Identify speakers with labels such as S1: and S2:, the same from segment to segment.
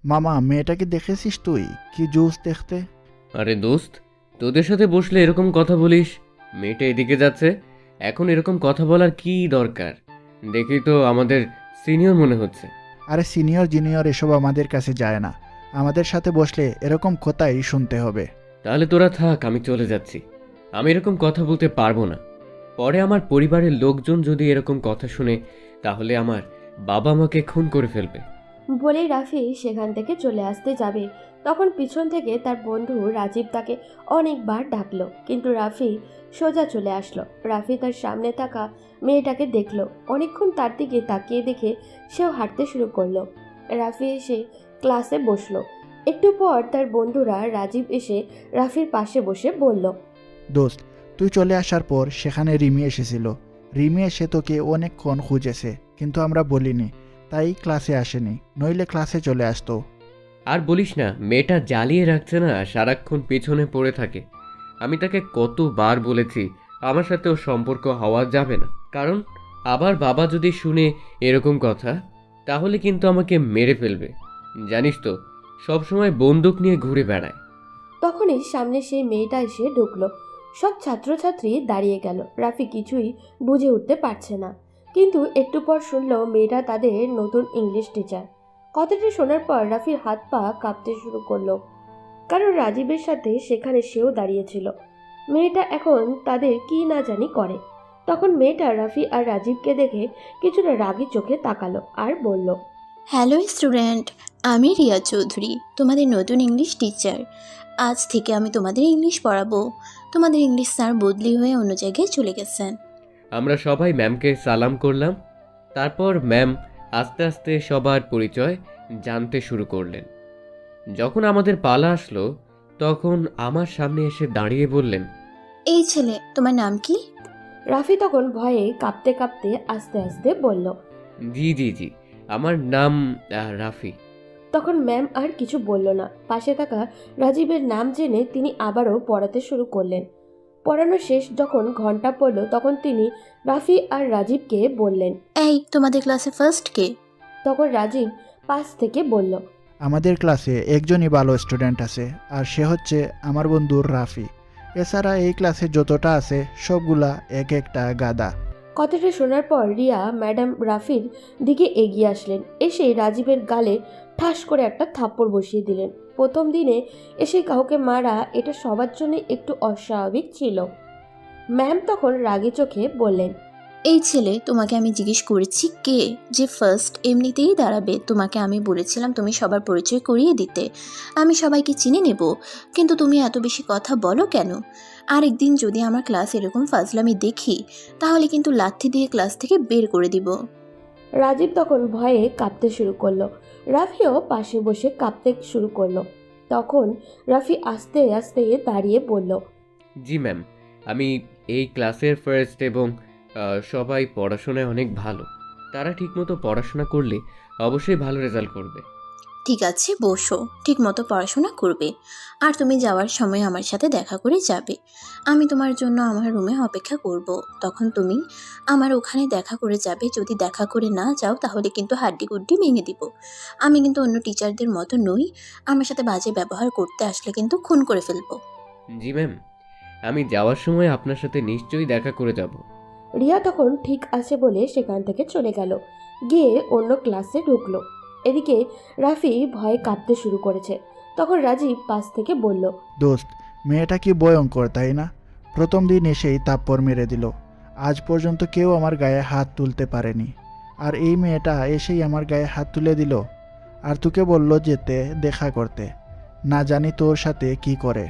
S1: মামা, মেয়েটাকে দেখেছিস তুই? কি জুস দেখতে।
S2: আরে দোস্ত, তোদের সাথে বসলে এরকম কথা বলিস? মেয়েটা এদিকে যাচ্ছে, এখন এরকম কথা বলার কি দরকার? দেখি তো আমাদের সিনিয়র মনে হচ্ছে।
S1: আরে সিনিয়র জুনিয়র এসব আমাদের কাছে যায় না। আমাদের সাথে বসলে এরকম কথাই শুনতে হবে।
S2: তাহলে তোরা থাক, আমি চলে যাচ্ছি। আমি এরকম কথা বলতে পারবো না। পরে আমার পরিবারের লোকজন যদি এরকম কথা শুনে, তাহলে আমার বাবা আমাকে খুন করে ফেলবে।
S3: বলেই রাফি সেখান থেকে চলে আসতে যাবে, তখন পিছন থেকে তার বন্ধু রাজীব তাকে অনেকবার ডাকলো, কিন্তু রাফি সোজা চলে আসলো। রাফি তার সামনে থাকা মেয়েটাকে দেখলো, অনেকক্ষণ তার দিকে তাকিয়ে দেখে সেও হাঁটতে শুরু করলো। রাফি এসে ক্লাসে বসলো। একটু পর তার বন্ধুরা রাজীব এসে রাফির পাশে বসে বলল,
S1: দোস্ত, তুই চলে আসার পর সেখানে রিমি এসেছিল। রিমি এসে তোকে অনেকক্ষণ খুঁজেছে, কিন্তু আমরা বলিনি, তাই ক্লাসে আসেনি, নইলে ক্লাসে চলে আসতো।
S2: আর বলিস না, মেয়েটা জ্বালিয়ে রাখছে না, সারাক্ষণ পেছনে পড়ে থাকে। আমি তাকে কতবার বলেছি আমার সাথে ওর সম্পর্ক হওয়া যাবে না, কারণ আবার বাবা যদি শুনে এরকম কথা, তাহলে কিন্তু আমাকে মেরে ফেলবে। জানিস তো, সবসময় বন্দুক নিয়ে ঘুরে বেড়ায়।
S3: তখনই সামনে সেই মেয়েটা এসে ঢুকলো। সব ছাত্রছাত্রী দাঁড়িয়ে গেল। রাফি কিছুই বুঝে উঠতে পারছে না, কিন্তু একটু পর শুনলো মেয়েটা তাদের নতুন ইংলিশ টিচার। কথাটি শোনার পর রাফির হাত পা কাঁপতে শুরু করলো, কারণ রাজীবের সাথে সেখানে সেও দাঁড়িয়েছিল। মেয়েটা এখন তাদের কি না জানি করে। তখন মেয়েটা রাফি আর রাজীবকে দেখে কিছুটা রাগী চোখে তাকালো আর বলল,
S4: হ্যালো স্টুডেন্ট, আমি রিয়া চৌধুরী, তোমাদের নতুন ইংলিশ টিচার। আজ থেকে আমি তোমাদের ইংলিশ পড়াবো। তোমাদের ইংলিশ স্যার বদলি হয়ে অন্য জায়গায় চলে গেছেন।
S2: আমরা সবাই ম্যামকে সালাম করলাম। তারপর ম্যাম আস্তে আস্তে সবার পরিচয় জানতে শুরু করলেন। যখন আমাদের পালা আসলো, তখন আমার সামনে এসে দাঁড়িয়ে বললেন,
S4: এই ছেলে, তোমার নাম কি?
S3: রাফি তখন ভয়ে কাঁপতে কাঁপতে আস্তে আস্তে বলল।
S2: জি জি জি, আমার নাম রাফি।
S3: তখন ম্যাম আর কিছু বলল না। পাশে থাকা রাজীবের নাম জেনে তিনি আবারও পড়াতে শুরু করলেন। পড়ানো শেষ যখন ঘন্টা পড়ল, তখন তিনি রাফি আর রাজীবকে বললেন।
S4: এই, তোমাদের ক্লাসে ফার্স্ট কে?
S3: তখন রাজীব পাশ থেকে বলল,
S1: আমাদের ক্লাসে একজনই ভালো স্টুডেন্ট আছে, আর সে হচ্ছে আমার বন্ধু রাফি। এছাড়া এই ক্লাসে যতটা আছে সবগুলা এক একটা গাদা।
S3: কথাটা শোনার পর রিয়া ম্যাডাম রাফির দিকে এগিয়ে আসলেন। এসে রাজীবের গালে ঠাস করে একটা থাপ্পড় বসিয়ে দিলেন। প্রথম দিনে এসে কাউকে মারা এটা সবার জন্য একটু অস্বাভাবিক ছিল। ম্যাম তখন রাগী চোখে বললেন,
S4: এই ছেলে, তোমাকে আমি জিজ্ঞেস করেছি কে যে ফার্স্ট এমনিতেই দাঁড়াবে। তোমাকে আমি বলেছিলাম তুমি সবার পরিচয় করিয়ে দিতে, আমি সবাইকে চিনে নেব, কিন্তু তুমি এত বেশি কথা বলো কেন? আরেকদিন যদি আমার ক্লাস এরকম ফাজলামি দেখি, তাহলে কিন্তু লাথি দিয়ে ক্লাস থেকে বের করে দিব।
S3: রাজীব তখন ভয়ে কাঁপতে শুরু করলো। রাফিও পাশে বসে কাঁপতে শুরু করলো। তখন রাফি আস্তে আস্তে দাঁড়িয়ে বলল,
S2: জি ম্যাম, আমি এই ক্লাসের ফার্স্ট এবং সবাই পড়াশোনায় অনেক ভালো। তারা ঠিকমতো পড়াশোনা করলে অবশ্যই ভালো রেজাল্ট করবে।
S4: ঠিক আছে, বসো, ঠিক মতো পড়াশোনা করবে। আর তুমি যাওয়ার সময় আমার সাথে দেখা করে যাবে। আমি তোমার জন্য আমার রুমে অপেক্ষা করব। তখন তুমি আমার ওখানে দেখা করে যাবে। যদি দেখা করে না যাও, তাহলে কিন্তু হাড্ডি গুড্ডি ভেঙে দিব। আমি কিন্তু অন্য টিচারদের মতো নই। আমার সাথে বাজে ব্যবহার করতে আসলে কিন্তু খুন করে ফেলবো।
S2: জি ম্যাম, আমি যাওয়ার সময় আপনার সাথে নিশ্চয়ই দেখা করে যাব।
S3: রিয়া তখন ঠিক আছে বলে সেখান থেকে চলে গেল, গিয়ে অন্য ক্লাসে ঢুকলো। এদিকে রাফি ভয়ে কাঁপতে শুরু করেছে। তখন রাজীব পাশ থেকে বলল,
S1: দোস্ত, মেয়েটা কি ভয়ঙ্কর, তাই না? প্রথম দিন এসেই থাপ্পড় মেরে দিল। আজ পর্যন্ত কেউ আমার গায়ে হাত তুলতে পারেনি, আর এই মেয়েটা এসেই আমার গায়ে হাত তুলে দিল। আর তোকে বলল যেতে দেখা করতে, না জানি তোর সাথে কি করে।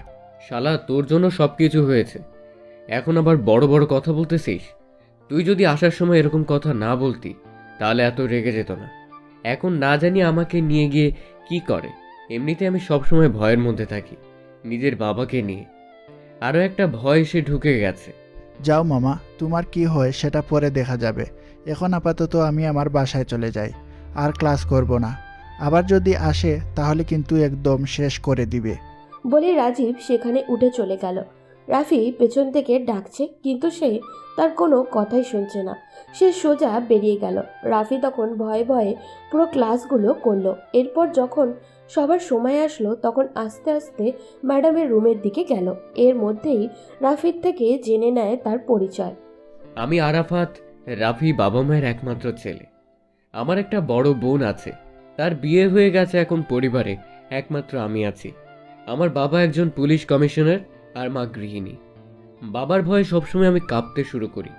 S2: শালা, তোর জন্য সব কিছু হয়েছে, এখন আবার বড় বড় কথা বলতেছিস? তুই যদি আসার সময় এরকম কথা না বলতি, তাহলে এত রেগে যেত না। এখন না জানি আমাকে নিয়ে গিয়ে কি করে। এমনিতে আমি সবসময় ভয়ের মধ্যে থাকি, নিজের বাবাকে নিয়ে। আরও একটা ভয় এসে ঢুকে গেছে।
S1: যাও মামা, তোমার কি হয় সেটা পরে দেখা যাবে। এখন আপাতত আমি আমার বাসায় চলে যাই, আর ক্লাস করব না। আবার যদি আসে তাহলে কিন্তু একদম শেষ করে দিবে।
S3: বলে রাজীব সেখানে উঠে চলে গেল। রাফি পেছন থেকে ডাকছে, কিন্তু সে তার কোনো কথাই শুনছে না। সে সোজা বেরিয়ে গেল। রাফি তখন ভয়ে ভয়ে পুরো ক্লাসগুলো করলো। এরপর যখন সবার সময় আসলো তখন আস্তে আস্তে ম্যাডামের রুমের দিকে গেল। এর মধ্যেই রাফির থেকে জেনে নেয় তার পরিচয়।
S2: আমি আরাফাত, রাফি বাবা মায়ের একমাত্র ছেলে। আমার একটা বড় বোন আছে, তার বিয়ে হয়ে গেছে। এখন পরিবারে একমাত্র আমি আছি। আমার বাবা একজন পুলিশ কমিশনার আর মা গৃহিণী। বাবার ভয়ে সবসময় আমি কাঁপতে শুরু করি,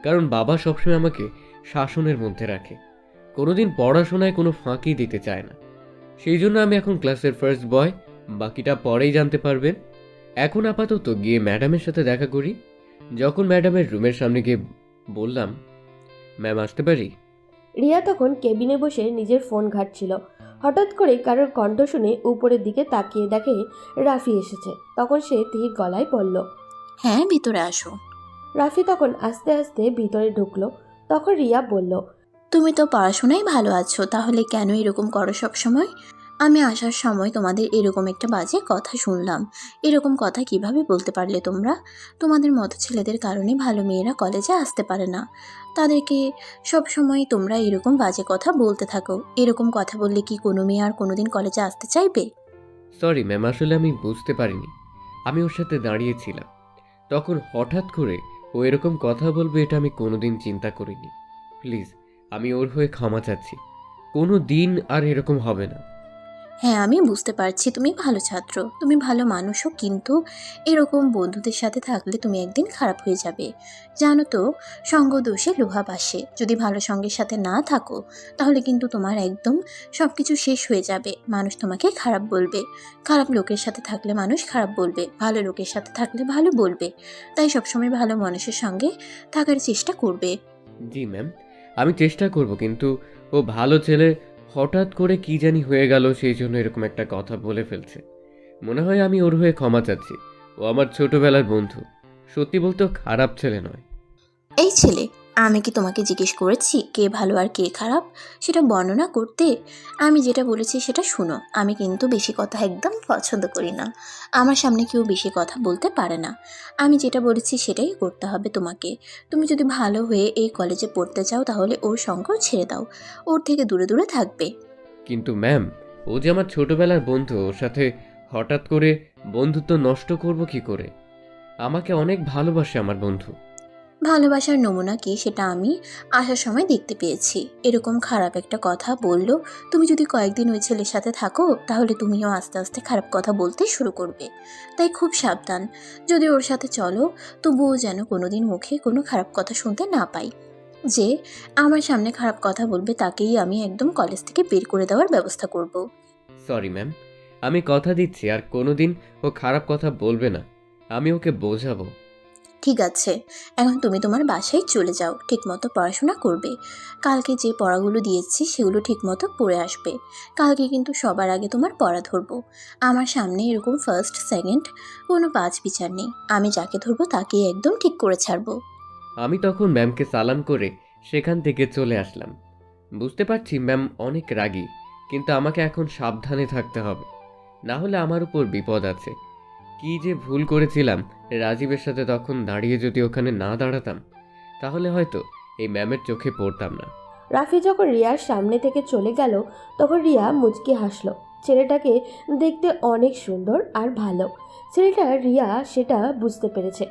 S2: কারণ বাবা সবসময় আমাকে শাসনের মধ্যে রাখে, কোনোদিন পড়াশোনায় কোনো ফাঁকি দিতে চায় না। সেই জন্য আমি এখন ক্লাসের ফার্স্ট বয়, বাকিটা পরেই জানতে পারবেন। এখন আপাতত গিয়ে ম্যাডামের সাথে দেখা করি। যখন ম্যাডামের রুমের সামনে গিয়ে বললাম, ম্যাম আসতে পারি?
S3: রিয়া তখন কেবিনে বসে নিজের ফোন ঘাঁটছিল। হঠাৎ করে কারোর কণ্ঠ শুনে উপরের দিকে তাকিয়ে দেখে রাফি এসেছে। তখন সে ধীর গলায় বলল,
S4: হ্যাঁ, ভিতরে আসো।
S3: রাফি তখন আস্তে আস্তে ভিতরে ঢুকলো। তখন রিয়া বলল,
S4: তুমি তো পড়াশোনায় ভালো আছো, তাহলে কেন এরকম করো সব সময়? আমি আসার সময় তোমাদের এরকম একটা বাজে কথা শুনলাম। এরকম কথা কিভাবে বলতে পারলে তোমরা? তোমাদের মতো ছেলেদের কারণে ভালো মেয়েরা কলেজে আসতে পারে না। তাদেরকে সব সময় তোমরা এরকম বাজে কথা বলতে থাকো। এরকম কথা বললে কি কোনো মেয়ে আর কোনোদিন কলেজে আসতে চাইবে?
S2: সরি ম্যাম, আসলে আমি বুঝতে পারিনি। আমি ওর সাথে দাঁড়িয়েছিলাম, তখন হঠাৎ করে ও এরকম কথা বলবে এটা আমি কোনোদিন চিন্তা করিনি। প্লিজ, আমি ওর হয়ে ক্ষমা চাচ্ছি। কোনো দিন আর এরকম হবে না।
S4: হ্যাঁ, আমি বুঝতে পারছি তুমি ভালো ছাত্র, তুমি ভালো মানুষও, কিন্তু এরকম বন্ধুদের সাথে থাকলে তুমি একদিন খারাপ হয়ে যাবে। জানো তো, সঙ্গ দোষে লোহা ভাসে। যদি ভালো সঙ্গের সাথে না থাকো তাহলে কিন্তু তোমার একদম সব কিছু শেষ হয়ে যাবে। মানুষ তোমাকে খারাপ বলবে। খারাপ লোকের সাথে থাকলে মানুষ খারাপ বলবে, ভালো লোকের সাথে থাকলে ভালো বলবে। তাই সবসময় ভালো মানুষের সঙ্গে থাকার চেষ্টা করবে।
S2: জি ম্যাম, আমি চেষ্টা করব, কিন্তু ও ভালো ছেলে, হঠাৎ করে কি জানি হয়ে গেল, সেই জন্য এরকম একটা কথা বলে ফেলছে। মনে হয় আমি ওর হয়ে ক্ষমা চাচ্ছি। ও আমার ছোটবেলার বন্ধু, সত্যি বলতে ও খারাপ ছেলে নয়।
S4: এই ছেলে, আমি কি তোমাকে জিজ্ঞেস করেছি কে ভালো আর কে খারাপ সেটা বর্ণনা করতে? আমি যেটা বলেছি সেটা শুনো। আমি কিন্তু বেশি কথা একদম পছন্দ করি না। আমার সামনে কেউ বেশি কথা বলতে পারে না। আমি যেটা বলেছি সেটাই করতে হবে তোমাকে। তুমি যদি ভালো হয়ে এই কলেজে পড়তে চাও তাহলে ওর সঙ্গ ছেড়ে দাও, ওর থেকে দূরে দূরে থাকবে।
S2: কিন্তু ম্যাম, ও যে আমার ছোটবেলার বন্ধু, ওর সাথে হঠাৎ করে বন্ধুত্ব নষ্ট করব কি করে? আমাকে অনেক ভালোবাসে আমার বন্ধু।
S4: ভালোবাসার নমুনা কি সেটা আমি আসার সময় দেখতে পেয়েছি। এরকম খারাপ একটা কথা বললো, তুমি যদি কয়েকদিন ওই ছেলের সাথে থাকো তাহলে তুমিও আস্তে আস্তে খারাপ কথা বলতে শুরু করবে। তাই খুব সাবধান। যদি ওর সাথে চলো তবুও যেন কোনোদিন মুখে কোনো খারাপ কথা শুনতে না পাই। যে আমার সামনে খারাপ কথা বলবে তাকেই আমি একদম কলেজ থেকে বের করে দেওয়ার ব্যবস্থা করব।
S2: সরি ম্যাম, আমি কথা দিচ্ছি আর কোনোদিন ও খারাপ কথা বলবে না। আমি ওকে বোঝাবো।
S4: ঠিক আছে, এখন তুমি তোমার বাসায় চলে যাও। ঠিকমতো পড়াশোনা করবে। কালকে যে পড়াগুলো দিয়েছি সেগুলো ঠিকমতো পড়ে আসবে। কালকে কিন্তু সবার আগে তোমার পড়া ধরবো। আমার সামনে এরকম ফার্স্ট সেকেন্ড কোনো বাজ বিচার নেই। আমি যাকে ধরবো তাকেই একদম ঠিক করে ছাড়বো।
S2: আমি তখন ম্যামকে সালাম করে সেখান থেকে চলে আসলাম। বুঝতে পারছি ম্যাম অনেক রাগী, কিন্তু আমাকে এখন সাবধানে থাকতে হবে, না হলে আমার উপর বিপদ আছে। কি যে ভুল করেছিলাম, রাজীবের সাথে তখন দাঁড়িয়ে যদি ওখানে না দাঁড়াতাম তাহলে হয়তো এই ম্যামের চোখে পড়তাম না।
S3: রাফি যখন রিয়ার সামনে থেকে চলে গেল তখন রিয়া মুচকি হাসলো। ছেলেটাকে দেখতে অনেক সুন্দর আর ভালো। ছেলেটা রিয়া সেটা বুঝতে পেরেছে,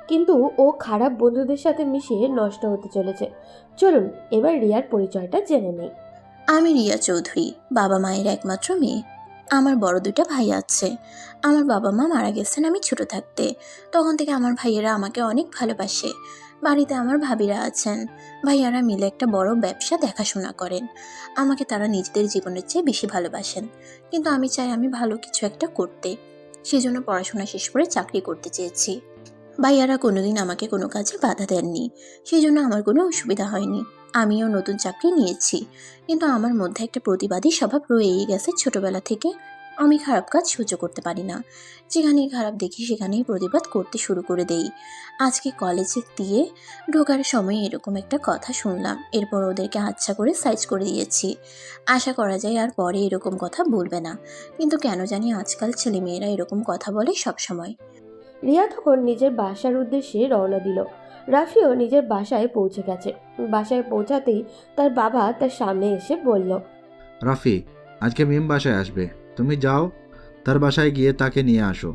S3: কিন্তু ও খারাপ বন্ধুদের সাথে মিশিয়ে নষ্ট হতে চলেছে। চলুন এবার রিয়ার পরিচয়টা জেনে নেই।
S4: আমি রিয়া চৌধুরী, বাবা মায়ের একমাত্র মেয়ে। আমার বড় দুটো ভাই আছে। আমার বাবা মা মারা গেছেন আমি ছোট থাকতে। তখন থেকে আমার ভাইয়েরা আমাকে অনেক ভালোবাসে। বাড়িতে আমার ভাবিরা আছেন। ভাইয়ারা মিলে একটা বড় ব্যবসা দেখাশোনা করেন। আমাকে তারা নিজেদের জীবনের চেয়ে বেশি ভালোবাসেন। কিন্তু আমি চাই আমি ভালো কিছু একটা করতে। সেজন্য পড়াশোনা শেষ করে চাকরি করতে চেয়েছি। ভাইয়ারা কোনোদিন আমাকে কোনো কাজে বাধা দেননি। সেই জন্য আমার কোনো অসুবিধা হয়নি। আমিও নতুন চাকরি নিয়েছি, কিন্তু আমার মধ্যে একটা প্রতিবাদী স্বভাব রয়েই গেছে ছোটবেলা থেকে। আমি খারাপ কাজ সহ্য করতে পারি না। যেখানেই খারাপ দেখি সেখানেই প্রতিবাদ করতে শুরু করে দেই। আজকে কলেজে দিয়ে ঢোকার সময় এরকম একটা কথা শুনলাম। এরপর ওদেরকে আচ্ছা করে সাইজ করে দিয়েছি। আশা করা যায় আর পরে এরকম কথা বলবে না। কিন্তু কেন জানি আজকাল ছেলেমেয়েরা এরকম কথা বলে সব সময়।
S3: রিয়া তখন নিজের বাসার উদ্দেশ্যে রওনা দিল। রাফিও নিজের বাসায় পৌঁছে গেছে। বাসায় পৌঁছাতেই তার বাবা তার সামনে এসে বলল,
S5: রাফি, আজকে মিম বাসায় আসবে, তুমি যাও তার বাসায় গিয়ে তাকে নিয়ে আসো।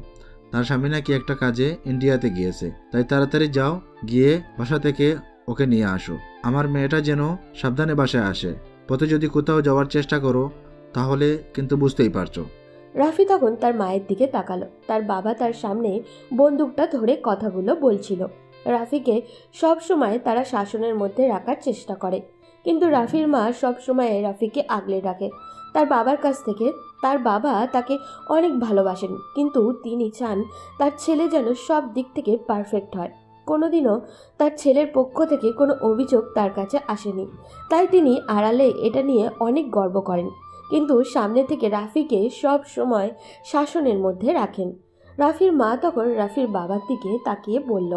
S5: তার স্বামী নাকি একটা কাজে ইন্ডিয়াতে গিয়েছে, তাই তাড়াতাড়ি যাও, গিয়ে বাসা থেকে ওকে নিয়ে আসো। আমার মেয়েটা যেন সাবধানে বাসায় আসে। পথে যদি কোথাও যাওয়ার চেষ্টা করো তাহলে কিন্তু বুঝতেই পারছো।
S3: রাফি তখন তার মায়ের দিকে তাকালো। তার বাবা তার সামনে বন্দুকটা ধরে কথাগুলো বলছিল। রাফিকে সব সময় তারা শাসনের মধ্যে রাখার চেষ্টা করে, কিন্তু রাফির মা সব সময় রাফিকে আগলে রাখে তার বাবার কাছ থেকে। তার বাবা তাকে অনেক ভালোবাসেন, কিন্তু তিনি চান তার ছেলে যেন সব দিক থেকে পারফেক্ট হয়। কোনোদিনও তার ছেলের পক্ষ থেকে কোনো অভিযোগ তার কাছে আসেনি, তাই তিনি আড়ালে এটা নিয়ে অনেক গর্ব করেন, কিন্তু সামনে থেকে রাফিকে সব সময় শাসনের মধ্যে রাখেন। রাফির মা তখন রাফির বাবার দিকে তাকিয়ে বলল,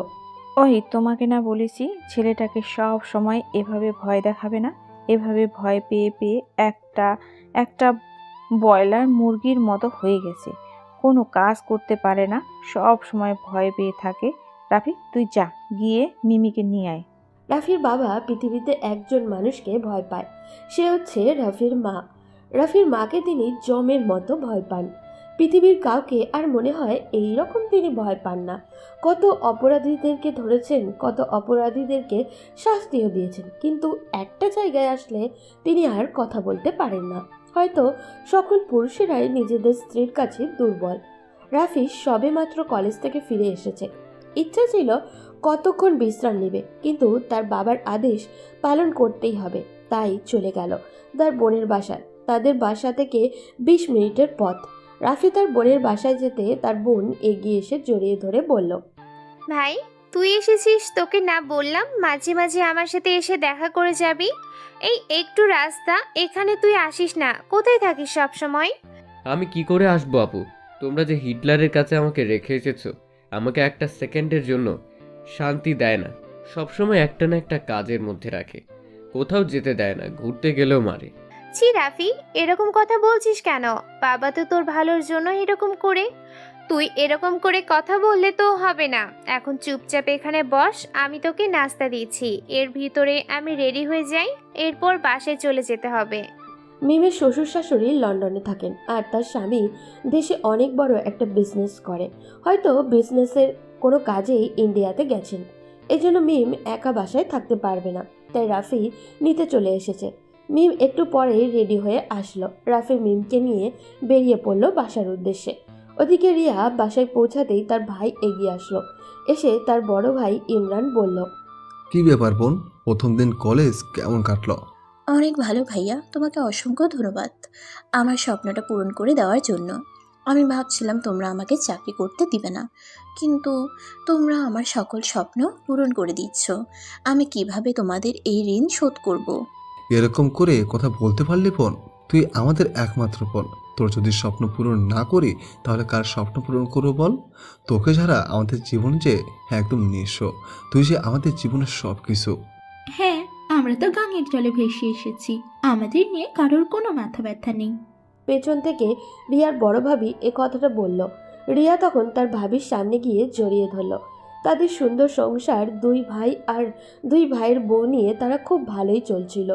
S6: ওই তোমাকে না বলেছি ছেলেটাকে সব সময় এভাবে ভয় দেখাবে না। এভাবে ভয় পেয়ে পেয়ে একটা একটা ব্রয়লার মুরগির মতো হয়ে গেছে, কোনো কাজ করতে পারে না, সব সময় ভয় পেয়ে থাকে। রাফি, তুই যা, গিয়ে মিমিকে নিয়ে আয়।
S3: রাফির বাবা পৃথিবীতে একজন মানুষকে ভয় পায়, সে হচ্ছে রাফির মা। রাফির মাকে তিনি জমের মতো ভয় পান। পৃথিবীর কাউকে আর মনে হয় এই রকম তিনি ভয় পান না। কত অপরাধীদেরকে ধরেছেন, কত অপরাধীদেরকে শাস্তিও দিয়েছেন, কিন্তু একটা জায়গায় আসলে তিনি আর কথা বলতে পারেন না। হয়তো সকল পুরুষেরাই নিজেদের স্ত্রীর কাছে দুর্বল। রাফি সবেমাত্র কলেজ থেকে ফিরে এসেছে। ইচ্ছা ছিল কতক্ষণ বিশ্রাম নেবে, কিন্তু তার বাবার আদেশ পালন করতেই হবে, তাই চলে গেল তার বোনের বাসায়। তাদের বাসা থেকে 20 মিনিটের পথ। রাফি তার বোনের বাসায় যেতে তার বোন এগিয়ে এসে জড়িয়ে ধরে বলল,
S7: ভাই, তুই এসেছিস, তোকে না বললাম মাঝে মাঝে আমার সাথে এসে দেখা করে যাবি? এই একটু রাস্তা, এখানে তুই আসিস না, কোথায় থাকিস সব সময়?
S2: আমি কি করে আসবো আপু? তোমরা যে হিটলারের কাছে আমাকে রেখে এসেছো, আমাকে একটা সেকেন্ডের জন্য শান্তি দেয় না। সবসময় একটা না একটা কাজের মধ্যে রাখে, কোথাও যেতে দেয় না, ঘুরতে গেলেও মারে।
S7: ছি রাফি, এরকম কথা বলছিস কেন? বাবা তো তোর ভালোর জন্য এরকম করে। তুই এরকম করে কথা বললে তো হবে না। এখন চুপচাপ এখানে বস, আমি তোকে নাস্তা দিচ্ছি। এর ভিতরে আমি রেডি হয়ে যাই, এরপর বাসায় চলে যেতে হবে।
S3: মিমের শ্বশুর শাশুড়ি লন্ডনে থাকেন, আর তার স্বামী দেশে অনেক বড় একটা বিজনেস করে। হয়তো বিজনেসের কোনো কাজেই ইন্ডিয়াতে গেছেন, এজন্য মিম একা বাসায় থাকতে পারবে না, তাই রাফি নিতে চলে এসেছে। মিম একটু পরেই রেডি হয়ে আসলো। রাফি মিমকে নিয়ে বেরিয়ে পড়লো বাসার উদ্দেশ্যে। ওদিকে রিয়া বাসায় পৌঁছাতেই তার ভাই এগিয়ে আসলো। এসে তার বড় ভাই ইমরান বলল,
S8: কি ব্যাপার বোন, প্রথম দিন কলেজ কেমন কাটলো?
S4: অনেক ভালো ভাইয়া, তোমাকে অসংখ্য ধন্যবাদ আমার স্বপ্নটা পূরণ করে দেওয়ার জন্য। আমি ভাবছিলাম তোমরা আমাকে চাকরি করতে দিবে না, কিন্তু তোমরা আমার সকল স্বপ্ন পূরণ করে দিচ্ছ। আমি কিভাবে তোমাদের এই ঋণ শোধ করব?
S8: এরকম করে কথা বলতে পারলি বোন? তুই আমাদের একমাত্র বোন, তোর যদি স্বপ্ন পূরণ না করি তাহলে কার স্বপ্ন পূরণ করবো বল? তোকে ছাড়া আমাদের জীবন যে একদম নিঃস্ব, তুই যে আমাদের জীবনের সব কিছু।
S9: হ্যাঁ, আমরা তো গাঙের জলে ভেসে এসেছি, আমাদের নিয়ে কারোর কোনো মাথা ব্যথা নেই।
S3: পেছন থেকে রিয়ার বড় ভাবি এ কথাটা বলল। রিয়া তখন তার ভাবির সামনে গিয়ে জড়িয়ে ধরল। তাদের সুন্দর সংসার, 2 ভাই আর 2 ভাইয়ের বউ নিয়ে তারা খুব ভালোই চলছিল।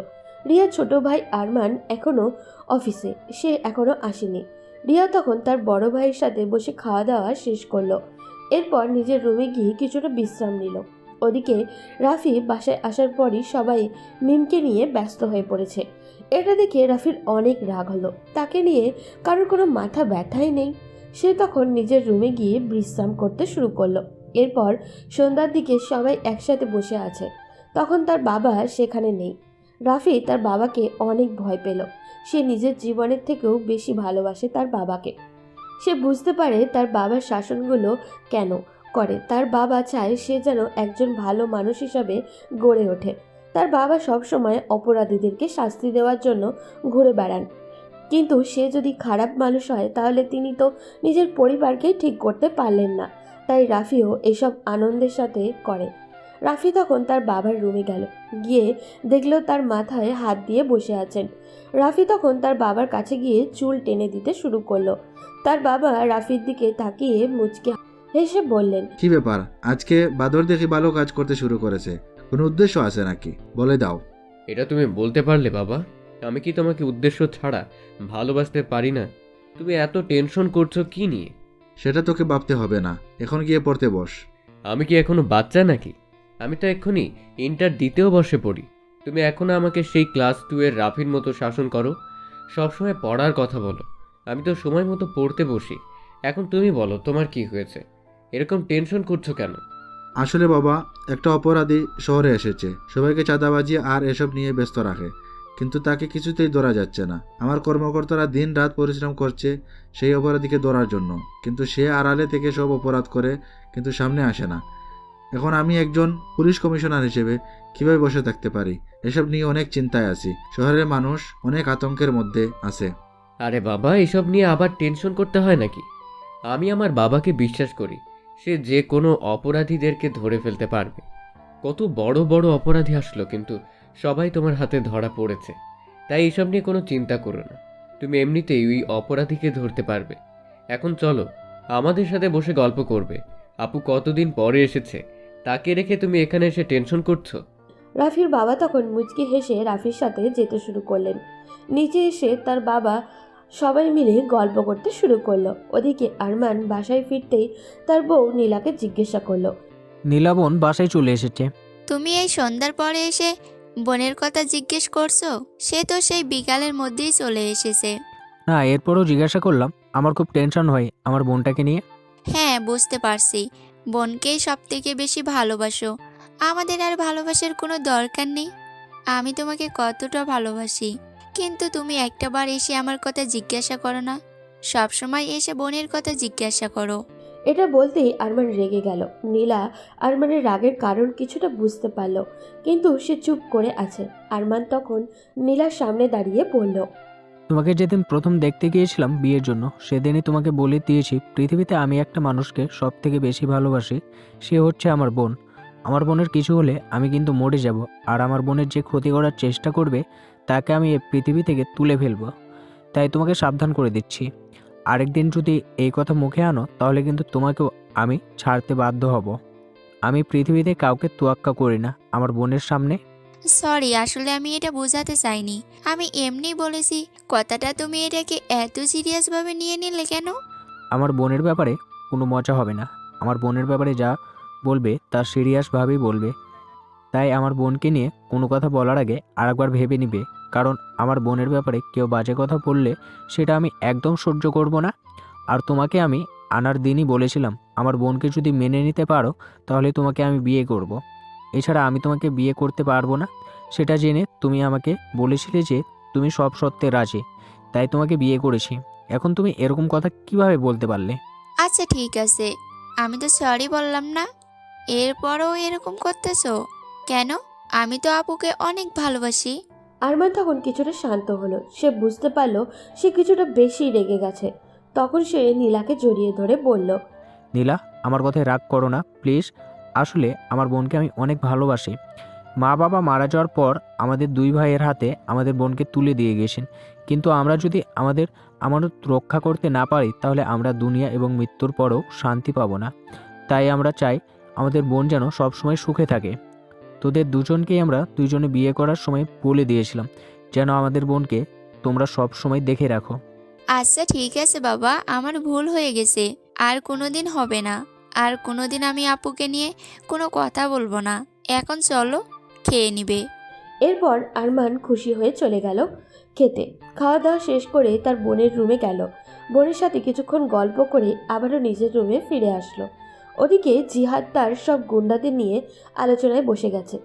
S3: রিয়ার ছোট ভাই আরমান এখনও অফিসে, সে এখনও আসেনি। রিয়া তখন তার বড় ভাইয়ের সাথে বসে খাওয়া দাওয়া শেষ করলো। এরপর নিজের রুমে গিয়ে কিছুটা বিশ্রাম নিল। ওদিকে রাফি বাসায় আসার পরই সবাই মিমকে নিয়ে ব্যস্ত হয়ে পড়েছে। এটা দেখে রাফির অনেক রাগ হলো। তাকে নিয়ে কারোর কোনো মাথা ব্যথাই নেই। সে তখন নিজের রুমে গিয়ে বিশ্রাম করতে শুরু করলো। এরপর সন্ধ্যার দিকে সবাই একসাথে বসে আছে, তখন তার বাবা সেখানে নেই। রাফি তার বাবাকে অনেক ভয় পেল। সে নিজের জীবনের থেকেও বেশি ভালোবাসে তার বাবাকে। সে বুঝতে পারে তার বাবার শাসনগুলো কেন করে। তার বাবা চায় সে যেন একজন ভালো মানুষ হিসাবে গড়ে ওঠে। তার বাবা সবসময় অপরাধীদেরকে শাস্তি দেওয়ার জন্য ঘুরে বেড়ান, কিন্তু সে যদি খারাপ মানুষ হয় তাহলে তিনি তো নিজের পরিবারকে ঠিক করতে পারলেন না। তাই রাফিও এসব আনন্দের সাথে করে। রাফি তখন তার বাবার রুমে গেল, গিয়ে দেখলো তার মাথায় হাত দিয়ে বসে আছেন। রাফি তখন তার বাবার কাছে গিয়ে চুল টেনে দিতে শুরু করলো। তার বাবা রাফির দিকে তাকিয়ে মুচকে হেসে বললেন,
S5: কি ব্যাপার, আজকে বাদর দেখি ভালো কাজ করতে শুরু করেছে, কোনো উদ্দেশ্য আছে নাকি? বলে দাও।
S2: এটা তুমি বলতে পারলে বাবা? আমি কি তোমাকে উদ্দেশ্য ছাড়া ভালোবাসতে পারি না? তুমি এত টেনশন করছো কি নিয়ে?
S5: সেটা তোকে ভাবতে হবে না, এখন গিয়ে পড়তে বস।
S2: আমি কি এখনো বাচ্চা নাকি? আমি তো এক্ষুনি ইন্টার দিতেও বসে পড়ি। তুমি এখনো আমাকে সেই ক্লাস 2 এর রাফির মতো শাসন করো, সবসময় পড়ার কথা বলো। আমি তো সময় মতো পড়তে বসি। এখন তুমি বলো তোমার কি হয়েছে? এরকম টেনশন করছো কেন?
S5: আসলে বাবা, একটা অপরাধী শহরে এসেছে, সবাইকে চাঁদাবাজি আর এসব নিয়ে ব্যস্ত রাখে, কিন্তু তাকে কিছুতেই ধরা যাচ্ছে না। আমার কর্মকর্তারা দিন রাত পরিশ্রম করছে সেই অপরাধীকে ধরার জন্য, কিন্তু সে আড়ালে থেকে সব অপরাধ করে, কিন্তু সামনে আসে না। এখন আমি একজন পুলিশ কমিশনার হিসেবে কিভাবে বসে থাকতে পারি? এসব নিয়ে অনেক চিন্তায় আছি। শহরের মানুষ অনেক আতঙ্কের মধ্যে আছে।
S2: আরে বাবা, এসব নিয়ে আবার টেনশন করতে হয় নাকি? আমি আমার বাবাকে বিশ্বাস করি, সে যে কোনো অপরাধীদেরকে ধরে ফেলতে পারবে। কত বড় বড় অপরাধী আসলো, কিন্তু সবাই তোমার হাতে ধরা পড়েছে। তাই এসব নিয়ে কোনো চিন্তা করো না, তুমি এমনিতেই ওই অপরাধীকে ধরতে পারবে। এখন চলো, আমাদের সাথে বসে গল্প করবে। আপু কতদিন পরে এসেছে, তাকে রেখে তুমি এখানে এসে টেনশন করছো?
S3: রাফির বাবা তখন মুচকি হেসে রাফির সাথে যেতে শুরু করলেন। নিচে এসে তার বাবা সবাই মিলে গল্প করতে শুরু করলো। ওদিকে আরমান বাসায় ফিরতেই তার বউ নীলাকে জিজ্ঞাসা করলো,
S10: নীলা বোন বাসায় চলে এসেছে।
S11: তুমি এই সন্ধ্যার পরে এসে বোনের কথা জিজ্ঞেস করছো? সে তো সেই বিকালের মধ্যেই চলে এসেছে।
S10: না, এরপরও জিজ্ঞাসা করলাম, আমার খুব টেনশন হয় আমার বোনটাকে নিয়ে।
S11: হ্যাঁ, বুঝতে পারছি, বোনকেই সব থেকে বেশি ভালোবাসো। আমাদের আর ভালোবাসার কোনো দরকার নেই। আমি তোমাকে কতটা ভালোবাসি, কিন্তু তুমি একটাবার এসে আমার কথা জিজ্ঞাসা করো না। সবসময় এসে বোনের কথা জিজ্ঞাসা করো।
S3: এটা বলতেই আরমান রেগে গেল। নীলা আরমানের রাগের কারণ কিছুটা বুঝতে পারল, কিন্তু সে চুপ করে আছে। আরমান তখন নীলার সামনে দাঁড়িয়ে বলল,
S10: তোমাকে যেদিন প্রথম দেখতে গিয়েছিলাম বিয়ের জন্য, সেদিনই তোমাকে বলে দিয়েছি পৃথিবীতে আমি একটা মানুষকে সব থেকে বেশি ভালোবাসি, সে হচ্ছে আমার বোন। আমার বোনের কিছু হলে আমি কিন্তু মরে যাব, আর আমার বোনের যে ক্ষতি করার চেষ্টা করবে তাকে আমি এই পৃথিবী থেকে তুলে ফেলবো। তাই তোমাকে সাবধান করে দিচ্ছি, আরেকদিন যদি এই কথা মুখে আনো তাহলে কিন্তু তোমাকেও আমি ছাড়তে বাধ্য হব। আমি পৃথিবীতে কাউকে তোয়াক্কা করি না আমার বোনের সামনে।
S11: সরি, আসলে আমি এটা বোঝাতে চাইনি। আমি এমনি বলেছি। কথাটা তুমি এটাকে এত সিরিয়াসভাবে নিয়ে নিলে কেন?
S10: আমার বোনের ব্যাপারে কোনো মজা হবে না। আমার বোনের ব্যাপারে যা বলবে তা সিরিয়াসভাবেই বলবে। তাই আমার বোনকে নিয়ে কোনো কথা বলার আগে আরেকবার ভেবে নিবে, কারণ আমার বোনের ব্যাপারে কেউ বাজে কথা বললে সেটা আমি একদম সহ্য করব না। আর তোমাকে আমি আনার দিনই বলেছিলাম, আমার বোনকে যদি মেনে নিতে পারো তাহলে তোমাকে আমি বিয়ে করব। এছাড়া আমি তোমাকে বিয়ে করতে পারবো না। সেটা জেনে তুমি আমাকে বলেছিলে যে তুমি সব সত্ত্বে রাজি, তাই তোমাকে বিয়ে করেছি। এখন তুমি এরকম কথা কিভাবে বলতে পারলে?
S11: আচ্ছা ঠিক আছে, আমি তো সরি বললাম না, এরপরও এরকম করতেছো কেন? আমি তো আপুকে অনেক ভালোবাসি।
S3: আরমান তখন কিছুটা শান্ত হলো। সে বুঝতে পারলো সে কিছুটা বেশি রেগে গেছে। তখন সে নীলাকে জড়িয়ে ধরে বলল,
S10: নীলা, আমার কথায় রাগ করো না প্লিজ। আসলে আমার বোনকে আমি অনেক ভালোবাসি। মা বাবা মারা যাওয়ার পর আমাদের দুই ভাইয়ের হাতে আমাদের বোনকে তুলে দিয়ে গেছেন, কিন্তু আমরা যদি আমাদের আমানত রক্ষা করতে না পারি তাহলে আমরা দুনিয়া এবং মৃত্যুর পরেও শান্তি পাবো না। তাই আমরা চাই আমাদের বোন যেন সবসময় সুখে থাকে। তোদের দুজনকেই আমরা দুজনে বিয়ে করার সময় বলে দিয়েছিলাম যেন আমাদের বোনকে তোমরা সব সময় দেখে রাখো।
S11: আচ্ছা ঠিক আছে বাবা, আমার ভুল হয়ে গেছে, আর কোনোদিন হবে না। আর কোনোদিন আমি আপুকে নিয়ে কোনো কথা বলবো না। এখন চলো, খেয়ে নিবে।
S3: এরপর আরমান খুশি হয়ে চলে গেল খেতে। খাওয়া দাওয়া শেষ করে তার বোনের রুমে গেল। বোনের সাথে কিছুক্ষণ গল্প করে আবারও নিজের রুমে ফিরে আসলো। ওদিকে জিহাদ তার সব গুন্ডাদের নিয়ে আলোচনায় বসে গেছে।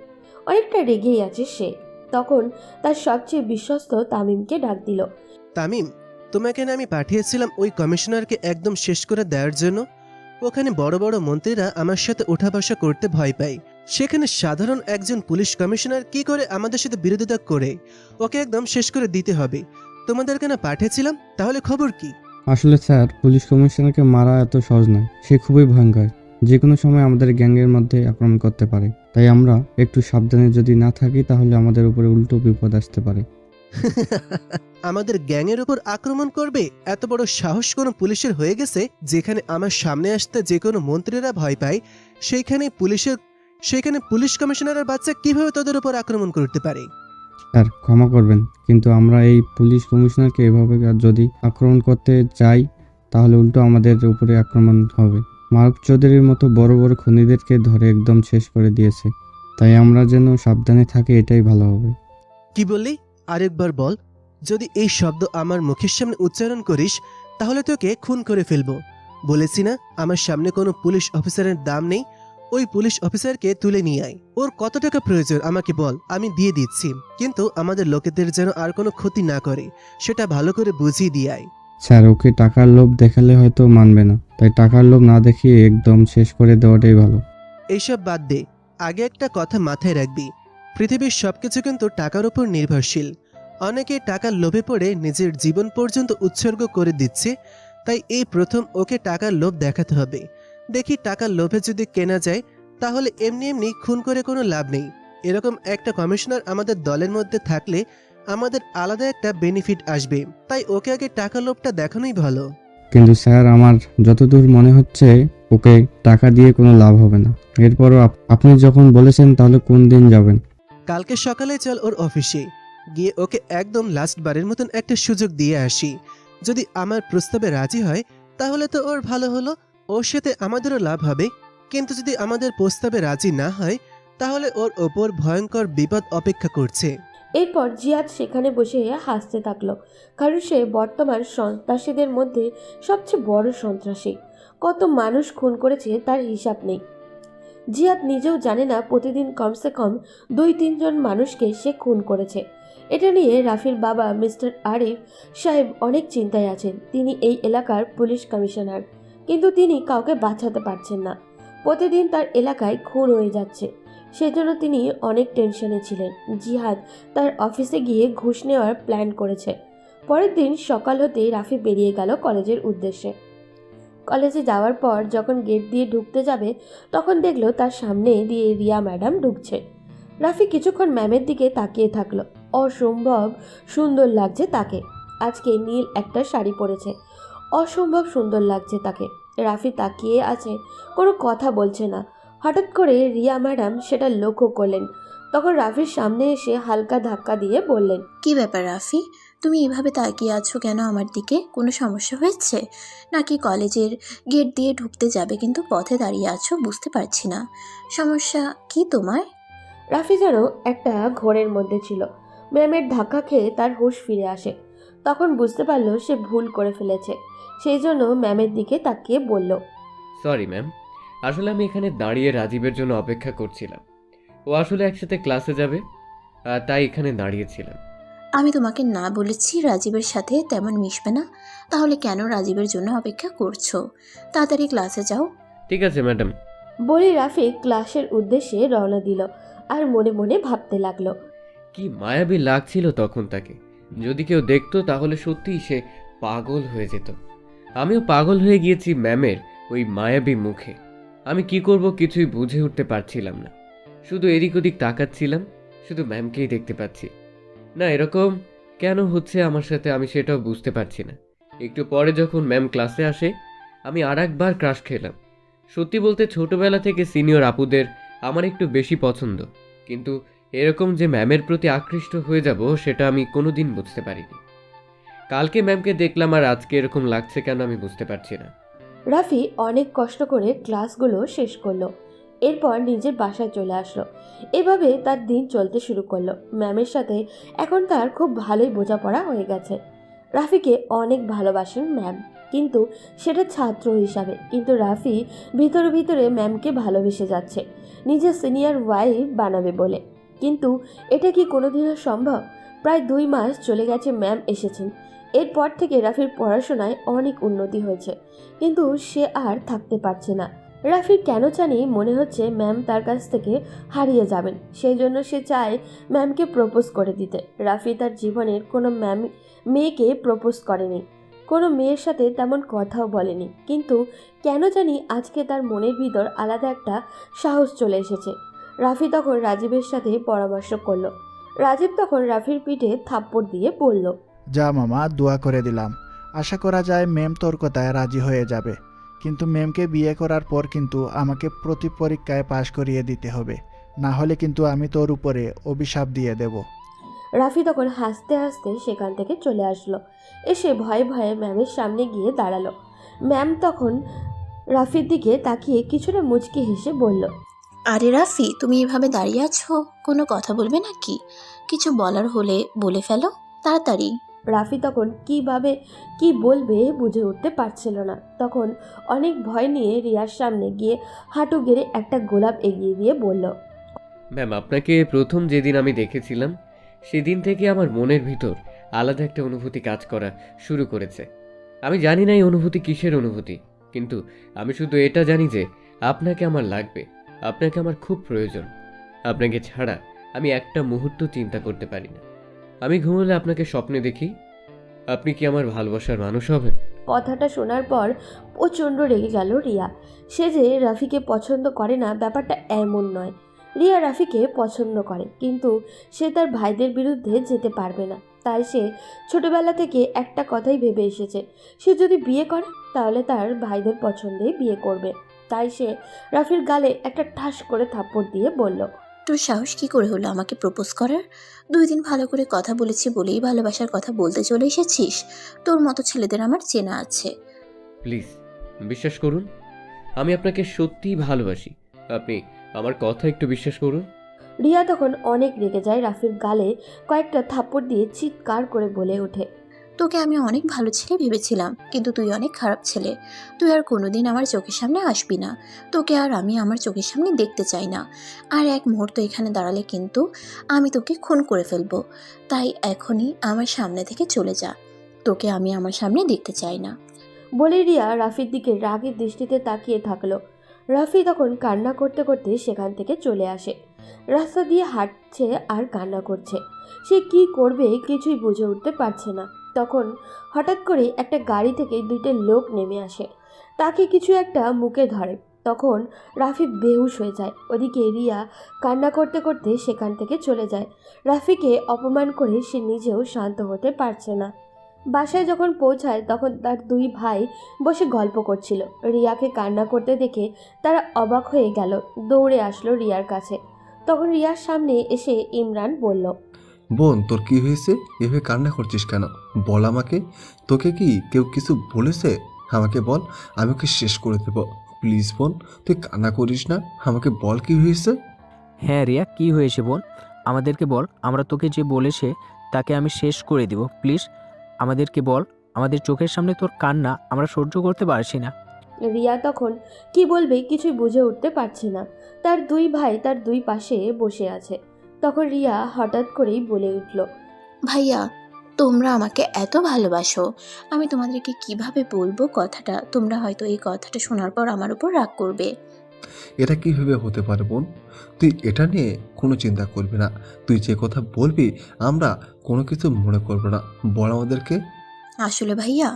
S3: অনেকটা রেগেই আছে সে। তখন তার সবচেয়ে বিশ্বস্ত তামিমকে ডাক দিল।
S12: তামিম, তোমাকে না আমি পাঠিয়েছিলাম ওই কমিশনারকে একদম শেষ করে দেওয়ার জন্য? ওখানে বড় বড় মন্ত্রীরা আমার সাথে ওঠা বসা করতে ভয় পায়, সেখানে সাধারণ একজন পুলিশ কমিশনার কি করে আমাদের সাথে বিরোধিতা করে? ওকে একদম শেষ করে দিতে হবে। তোমাদেরকে না পাঠিয়েছিলাম, তাহলে খবর কি?
S13: আসলে স্যার, পুলিশ কমিশনারকে মারা এত সহজ নয়, সে খুবই ভয়ঙ্কর। যে কোনো সময় আমাদের গ্যাংয়ের মধ্যে আক্রমণ করতে পারে। তাই আমরা একটু সাবধানে যদি না থাকি তাহলে আমাদের উপরে উল্টো বিপদ আসতে পারে।
S12: আমাদের গ্যাংয়ের উপর আক্রমণ করবে? এত বড় সাহস কোনো পুলিশের হয়ে গেছে? যেখানে আমার সামনে আসতে যে কোনো মন্ত্রীরা ভয় পায়, সেখানে পুলিশ কমিশনারের বাচ্চা কিভাবে তাদের উপর আক্রমণ করতে পারে?
S13: স্যার ক্ষমা করবেন, কিন্তু আমরা এই পুলিশ কমিশনারকে এভাবে যদি আক্রমণ করতে চাই তাহলে উল্টো আমাদের উপরে আক্রমণ হবে। মারুফ চৌধুরীর মতো বড় বড় খুনিদেরকে ধরে একদম শেষ করে দিয়েছে, তাই আমরা যেন সাবধানে থাকি, এটাই ভালো হবে।
S12: কি বললি? আরেকবার বল। যদি এই শব্দ আমার মুখের সামনে উচ্চারণ করিস তাহলে তোকে খুন করে ফেলবো। বলেছি না আমার সামনে কোনো পুলিশ অফিসারের দাম নেই। ওই পুলিশ অফিসারকে তুলে নিয়ে আয়। ওর কত টাকা প্রয়োজন আমাকে বল, আমি দিয়ে দিচ্ছি, কিন্তু আমাদের লোকেদের যেন আর কোনো ক্ষতি না করে সেটা ভালো করে বুঝিয়ে দিয়ে আয়।
S13: স্যার ওকে টাকার লোভ দেখালে হয়তো মানবে না, তাই টাকার লোভ না দেখিয়ে একদম শেষ করে দেওয়াটাই ভালো।
S12: এইসব বাদ দে, আগে একটা কথা মাথায় রাখবি, পৃথিবীর সবকিছু কিন্তু টাকার উপর নির্ভরশীল। অনেকে টাকার লোভে পড়ে নিজের জীবন পর্যন্ত উৎসর্গ করে দিচ্ছে, তাই এই প্রথম ওকে টাকার লোভ দেখাতে হবে। দেখি টাকার লোভে যদি কেনা যায় তাহলে এমনি এমনি খুন করে কোনো লাভ নেই। এরকম একটা কমিশনার আমাদের দলের মধ্যে থাকলে আমাদের আলাদা একটা বেনিফিট আসবে, তাই ওকে আগে টাকার লোভটা দেখানোই ভালো।
S13: কিন্তু স্যার আমার যতদূর মনে হচ্ছে ওকে টাকা দিয়ে কোনো লাভ হবে না। এরপরও আপনি যখন বলেছেন তাহলে কোন দিন যাবেন?
S12: কালকে সকালে চল ওর অফিসে গিয়ে ওকে একদম লাস্ট বারের মতন একটা সুযোগ দিয়ে আসি। যদি আমার প্রস্তাবে রাজি হয় তাহলে তো ওর ভালো হলো, ওর সাথে আমাদেরও লাভ হবে। কিন্তু যদি আমাদের প্রস্তাবে রাজি না হয় তাহলে ওর ওপর ভয়ঙ্কর বিপদ অপেক্ষা করছে।
S3: এরপর জিয়াদ সেখানে বসে হাসতে থাকলো, কারণ সে বর্তমান সন্ত্রাসীদের মধ্যে সবচেয়ে বড় সন্ত্রাসী। কত মানুষ খুন করেছে তার হিসাব নেই। জিয়াদ নিজেও জানে না প্রতিদিন কমসে কম 2-3 জন মানুষকে সে খুন করেছে। এটা নিয়ে রাফির বাবা মিস্টার আরিফ সাহেব অনেক চিন্তায় আছেন। তিনি এই এলাকার পুলিশ কমিশনার, কিন্তু তিনি কাউকে বাঁচাতে পারছেন না। প্রতিদিন তার এলাকায় খুন হয়ে যাচ্ছে, সেজন্য তিনি অনেক টেনশনে ছিলেন। জিহাদ তার অফিসে গিয়ে ঘুষ নেওয়ার প্ল্যান করেছে। পরের দিন সকাল হতেই রাফি বেরিয়ে গেল কলেজের উদ্দেশ্যে। কলেজে যাওয়ার পর যখন গেট দিয়ে ঢুকতে যাবে তখন দেখলো তার সামনে দিয়ে রিয়া ম্যাডাম ঢুকছে। রাফি কিছুক্ষণ ম্যামের দিকে তাকিয়ে থাকলো। অসম্ভব সুন্দর লাগছে তাকে। আজকে নীল একটা শাড়ি পরেছে, অসম্ভব সুন্দর লাগছে তাকে। রাফি তাকিয়ে আছে, কোনো কথা বলছে না। হঠাৎ করে রিয়া ম্যাডাম সেটা লক্ষ্য করলেন। তখন রাফির সামনে এসে হালকা ধাক্কা দিয়ে বললেন,
S4: কি ব্যাপার রাফি, তুমি এভাবে তাকিয়ে আছো কেন আমার দিকে? কোনো সমস্যা হয়েছে নাকি? কলেজের গেট দিয়ে ঢুকতে যাবে কিন্তু পথে দাঁড়িয়ে আছো, বুঝতে পারছি না। সমস্যা কি তোমার?
S3: রাফি যেন একটা ঘোরের মধ্যে ছিল। ম্যামের ধাক্কা খেয়ে তার হুঁশ ফিরে আসে। তখন বুঝতে পারলো সে ভুল করে ফেলেছে। সেই জন্য ম্যামের দিকে তাকিয়ে বলল,
S2: সরি ম্যাম, আসলে আমি এখানে দাঁড়িয়ে রাজীবের জন্য অপেক্ষা করছিলাম। ও আসলে একসাথে ক্লাসে যাবে, তাই এখানে দাঁড়িয়েছিলাম।
S4: আমি তোমাকে না বলেছি রাজীবের সাথে তেমন মিশবে না? তাহলে কেন রাজীবের জন্য অপেক্ষা করছো? তাড়াতাড়ি ক্লাসে যাও।
S2: ঠিক আছে ম্যাডাম।
S3: বলে রাফি ক্লাসের উদ্দেশ্যে রওনা দিল আর মনে মনে ভাবতে লাগলো,
S2: কি মায়াবী লাগছিল তখন তাকে। যদি কেউ দেখতো তাহলে সত্যিই সে পাগল হয়ে যেত। আমিও পাগল হয়ে গিয়েছি ম্যামের ওই মায়াবী মুখে। আমি কি করব কিছুই বুঝে উঠতে পারছিলাম না। শুধু এদিক ওদিক তাকাচ্ছিলাম, শুধু ম্যামকেই দেখতে পাচ্ছি। না, এরকম কেন হচ্ছে আমার সাথে আমি সেটাও বুঝতে পারছি না। একটু পরে যখন ম্যাম ক্লাসে আসে আমি আর একবার ক্রাশ খেলাম। সত্যি বলতে ছোটবেলা থেকে সিনিয়র আপুদের আমার একটু বেশি পছন্দ, কিন্তু এরকম যে ম্যামের প্রতি আকৃষ্ট হয়ে যাব সেটা আমি কোনোদিন বুঝতে পারিনি। কালকে ম্যামকে দেখলাম আর আজকে এরকম লাগছে কেন আমি বুঝতে পারছি না।
S3: রাফি অনেক কষ্ট করে ক্লাসগুলো শেষ করলো। এরপর নিজের বাসায় চলে আসলো। এভাবে তার দিন চলতে শুরু করলো। ম্যামের সাথে এখন তার খুব ভালোই বোঝাপড়া হয়ে গেছে। রাফিকে অনেক ভালোবাসেন ম্যাম, কিন্তু সেটা ছাত্র হিসাবে। কিন্তু রাফি ভিতরে ভিতরে ম্যামকে ভালোবেসে যাচ্ছে নিজের সিনিয়র ওয়াইফ বানাবে বলে। কিন্তু এটা কি কোনোদিনও সম্ভব? প্রায় 2 মাস চলে গেছে ম্যাম এসেছেন। এরপর থেকে রাফির পড়াশোনায় অনেক উন্নতি হয়েছে, কিন্তু সে আর থাকতে পারছে না। রাফির কেন জানি মনে হচ্ছে ম্যাম তার কাছ থেকে হারিয়ে যাবেন। সেই জন্য সে চায় ম্যামকে প্রপোজ করে দিতে। রাফি তার জীবনের কোনো মেয়েকে প্রপোজ করেনি, কোনো মেয়ের সাথে তেমন কথাও বলেনি, কিন্তু কেন জানি আজকে তার মনের ভিতর আলাদা একটা সাহস চলে এসেছে। রাফি তখন রাজীবের সাথে পরামর্শ করলো। রাজীব তখন রাফির পিঠে থাপ্পড় দিয়ে বলল,
S1: যা মামা, দোয়া করে দিলাম। আশা করা যায় ম্যাম তোর কথায় রাজি হয়ে যাবে, কিন্তু ম্যামকে বিয়ে করার পর কিন্তু আমাকে প্রতি পরীক্ষায় পাশ করিয়ে দিতে হবে, না হলে কিন্তু আমি তোর উপরে অভিশাপ দিয়ে দেব।
S3: রাফি তখন হাসতে হাসতে সেখান থেকে চলে আসলো। এসে ভয়ে ভয়ে ম্যামের সামনে গিয়ে দাঁড়ালো। ম্যাম তখন রাফির দিকে তাকিয়ে কিছুটা মুচকি হেসে বলল,
S4: আরে রাফি, তুমি এভাবে দাঁড়িয়ে আছো, কোনো কথা বলবে নাকি? কিছু বলার হলে বলে ফেলো তাড়াতাড়ি।
S3: রাফি তখন কিভাবে কি বলবে বুঝে উঠতে পারছিল না। তখন অনেক ভয় নিয়ে রিয়ার সামনে গিয়ে হাঁটু গেড়ে একটা গোলাপ এগিয়ে দিয়ে বলল,
S2: ম্যাম, আপনাকে প্রথম যেদিন আমি দেখেছিলাম সেদিন থেকে আমার মনের ভিতর আলাদা একটা অনুভূতি কাজ করা শুরু করেছে। আমি জানি না এই অনুভূতি কিসের অনুভূতি, কিন্তু আমি শুধু এটা জানি যে আপনাকে আমার লাগবে, আপনাকে আমার খুব প্রয়োজন। আপনাকে ছাড়া আমি একটা মুহূর্ত চিন্তা করতে পারি না। আমি ঘুমোলে আপনাকে স্বপ্নে দেখি। আপনি কি আমার ভালোবাসার মানুষ হবেন?
S3: কথাটা শোনার পর প্রচণ্ড রেগে গেল রিয়া। সে যে রাফিকে পছন্দ করে না ব্যাপারটা এমন নয়। রিয়া রাফিকে পছন্দ করে, কিন্তু সে তার ভাইদের বিরুদ্ধে যেতে পারবে না। তাই সে ছোটবেলা থেকে একটা কথাই ভেবে এসেছে, সে যদি বিয়ে করে তাহলে তার ভাইদের পছন্দেই বিয়ে করবে। তাই সে রাফির গালে একটা ঠাস করে থাপ্পড় দিয়ে বলল,
S4: তোর সাহস কি করে হলো আমাকে প্রপোজ করার? 2 দিন ভালো করে কথা বলেছি বলেই ভালোবাসার কথা বলতে চলে এসেছিস? তোর মতো ছেলেদের আমার চেনা আছে।
S2: প্লিজ বিশ্বাস করুন, আমি আপনাকে সত্যিই ভালোবাসি। আপনি আমার কথা একটু বিশ্বাস করুন।
S3: রিয়া তখন অনেক রেগে যায়। রাফির গালে কয়েকটা থাপ্পড় দিয়ে চিৎকার করে বলে ওঠে,
S4: তোকে আমি অনেক ভালো ছেলে ভেবেছিলাম, কিন্তু তুই অনেক খারাপ ছেলে। তুই আর কোনোদিন আমার চোখের সামনে আসবি না। তোকে আর আমি আমার চোখের সামনে দেখতে চাই না। আর এক মুহূর্ত এখানে দাঁড়ালে কিন্তু আমি তোকে খুন করে ফেলবো। তাই এখনই আমার সামনে থেকে চলে যা। তোকে আমি আমার সামনে দেখতে চাই না।
S3: বলে রিয়া রাফির দিকে রাগের দৃষ্টিতে তাকিয়ে থাকলো। রাফি তখন কান্না করতে করতে সেখান থেকে চলে আসে। রাস্তা দিয়ে হাঁটছে আর কান্না করছে। সে কি করবে কিছুই বুঝে উঠতে পারছে না। তখন হঠাৎ করে একটা গাড়ি থেকে 2টা লোক নেমে আসে, তাকে কিছু একটা মুখে ধরে। তখন রাফি বেহুশ হয়ে যায়। ওদিকে রিয়া কান্না করতে করতে সেখান থেকে চলে যায়। রাফিকে অপমান করে সে নিজেও শান্ত হতে পারছে না। বাসায় যখন পৌঁছায় তখন তার 2 ভাই বসে গল্প করছিল। রিয়াকে কান্না করতে দেখে তারা অবাক হয়ে গেল, দৌড়ে আসলো রিয়ার কাছে। তখন রিয়ার সামনে এসে ইমরান বলল,
S8: বোন, তোর কি হয়েছে? এভাবে কান্না করছিস কেন? বল আমাকে। তোকে কি কেউ কিছু বলেছে? আমাকে বল, আমি ওকে শেষ করে দেব। প্লিজ বোন, তুই কান্না করিস না, আমাকে বল কি হয়েছে।
S10: হ্যাঁ রিয়া, কি হয়েছে বোন? আমাদেরকে বল, আমরা তোকে যে বলেছে তাকে আমি শেষ করে দিব। প্লিজ আমাদেরকে বল, আমাদের চোখের সামনে তোর কান্না আমরা সহ্য করতে পারছি না।
S3: রিয়া তখন কি বলবে কিছুই বুঝে উঠতে পারছে না। তার 2 ভাই তার 2 পাশে বসে আছে। তখন রিয়া হঠাৎ করেই বলে উঠল,
S4: ভাইয়া, তোমরা আমাকে এত ভালোবাসো, আমি তোমাদেরকে কিভাবে বলবো কথাটা? তোমরা হয়তো এই কথাটা শোনার পর আমার উপর রাগ করবে।
S8: এটা কীভাবে হতে পারে বোন? তুই এটা নিয়ে কোনো চিন্তা করবি না। তুই যে কথা বলবি আমরা কোনো কিছু মনে করবো না। বল আমাদেরকে।
S4: আসলে ভাইয়া,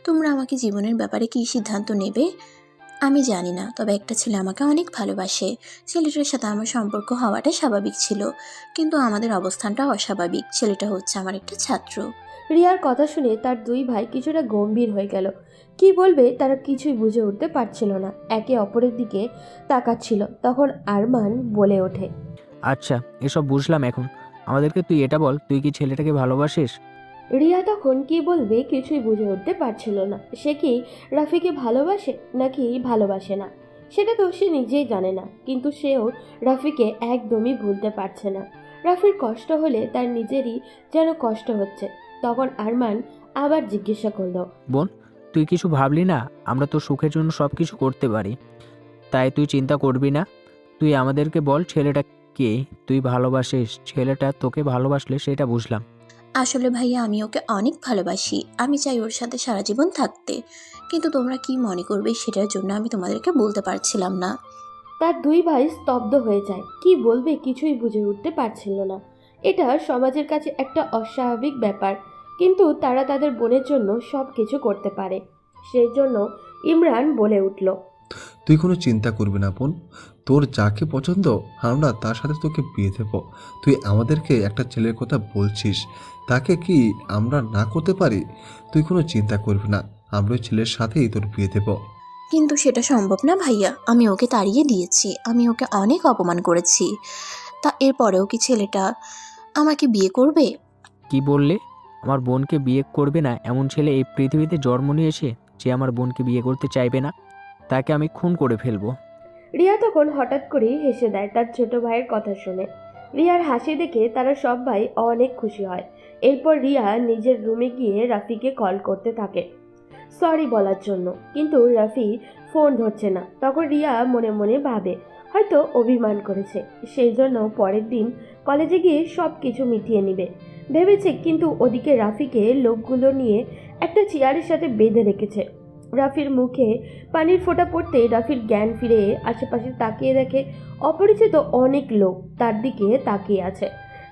S4: তোমরা আমাকে জীবনের ব্যাপারে কী সিদ্ধান্ত নেবে আমি জানি না, তবে একটা ছেলে আমাকে অনেক ভালোবাসে। ছেলেটার সাথে আমার সম্পর্ক হওয়াটা স্বাভাবিক ছিল, কিন্তু আমাদের অবস্থানটা অস্বাভাবিক। ছেলেটা হচ্ছে আমার একটা ছাত্র।
S3: রিয়ার কথা শুনে তার 2 ভাই কিছুটা গম্ভীর হয়ে গেল। কি বলবে তারা কিছুই বুঝে উঠতে পারছিল না, একে অপরের দিকে তাকাচ্ছিল। তখন আরমান বলে ওঠে,
S10: আচ্ছা এসব বুঝলাম, এখন আমাদেরকে তুই এটা বল, তুই কি ছেলেটাকে ভালোবাসিস?
S3: রিয়া তখন কি বলবে কিছুই বুঝে উঠতে পারছিল না। সে কি রাফিকে ভালোবাসে নাকি ভালোবাসে না সেটা তো সে নিজেই জানে না, কিন্তু সেও রাফিকে একদমই ভুলতে পারছে না। রাফির কষ্ট হলে তার নিজেরই যেন কষ্ট হচ্ছে। তখন আরমান আবার জিজ্ঞাসা করলো,
S10: বোন, তুই কিছু ভাবলি না? আমরা তোর সুখের জন্য সব কিছু করতে পারি, তাই তুই চিন্তা করবি না। তুই আমাদেরকে বল, ছেলেটা কে তুই ভালোবাসিস? ছেলেটা তোকে ভালোবাসলে সেটা বুঝলাম।
S4: আসলে ভাইয়া, আমি ওকে অনেক ভালোবাসি। আমি চাই ওর সাথে সারা জীবন থাকতে, কিন্তু তোমরা কি মনে করবে সেটার জন্য আমি তোমাদেরকে বলতে পারছিলাম না।
S3: তার 2 ভাই স্তব্ধ হয়ে যায়। কি বলবে কিছুই বুঝে উঠতে পারছিল না। এটা সমাজের কাছে একটা অস্বাভাবিক ব্যাপার, কিন্তু তারা তাদের বোনের জন্য সব কিছু করতে পারে। সেই জন্য ইমরান বলে উঠল,
S8: তুই কোনো চিন্তা করবি না বোন। তোর যাকে পছন্দ আমরা তার সাথে তোকে বিয়ে দেবো। তুই আমাদেরকে একটা ছেলের কথা বলছিস, তাকে কি আমরা না করতে পারি? তুই কোনো চিন্তা করবি না, আমরা ওই ছেলের সাথেই তোর বিয়ে দেবো।
S4: কিন্তু সেটা সম্ভব না ভাইয়া, আমি ওকে তাড়িয়ে দিয়েছি, আমি ওকে অনেক অপমান করেছি, তা এরপরেও কি ছেলেটা আমাকে বিয়ে করবে?
S10: কি বললে? আমার বোনকে বিয়ে করবে না এমন ছেলে এই পৃথিবীতে জন্ম নিয়েছে যে আমার বোনকে বিয়ে করতে চাইবে না? তাকে আমি খুন করে ফেলবো।
S3: রিয়া তখন হঠাৎ করেই হেসে দেয় তার ছোট ভাইয়ের কথা শুনে। রিয়ার হাসি দেখে তারা সব ভাই অনেক খুশি হয়। এরপর রিয়া নিজের রুমে গিয়ে রাফিকে কল করতে থাকে সরি বলার জন্য, কিন্তু রাফি ফোন ধরছে না। তখন রিয়া মনে মনে ভাবে হয়তো অভিমান করেছে, সেই জন্য পরের দিন কলেজে গিয়ে সব কিছু মিটিয়ে নিবে ভেবেছে। কিন্তু ওদিকে রাফিকে লোকগুলো নিয়ে একটা চেয়ারের সাথে বেঁধে রেখেছে। রাফির মুখে পানির ফোঁটা পড়তে রাফির জ্ঞান ফিরে আশেপাশে তাকিয়ে দেখে অপরিচিত অনেক লোক তার দিকে তাকিয়ে আছে।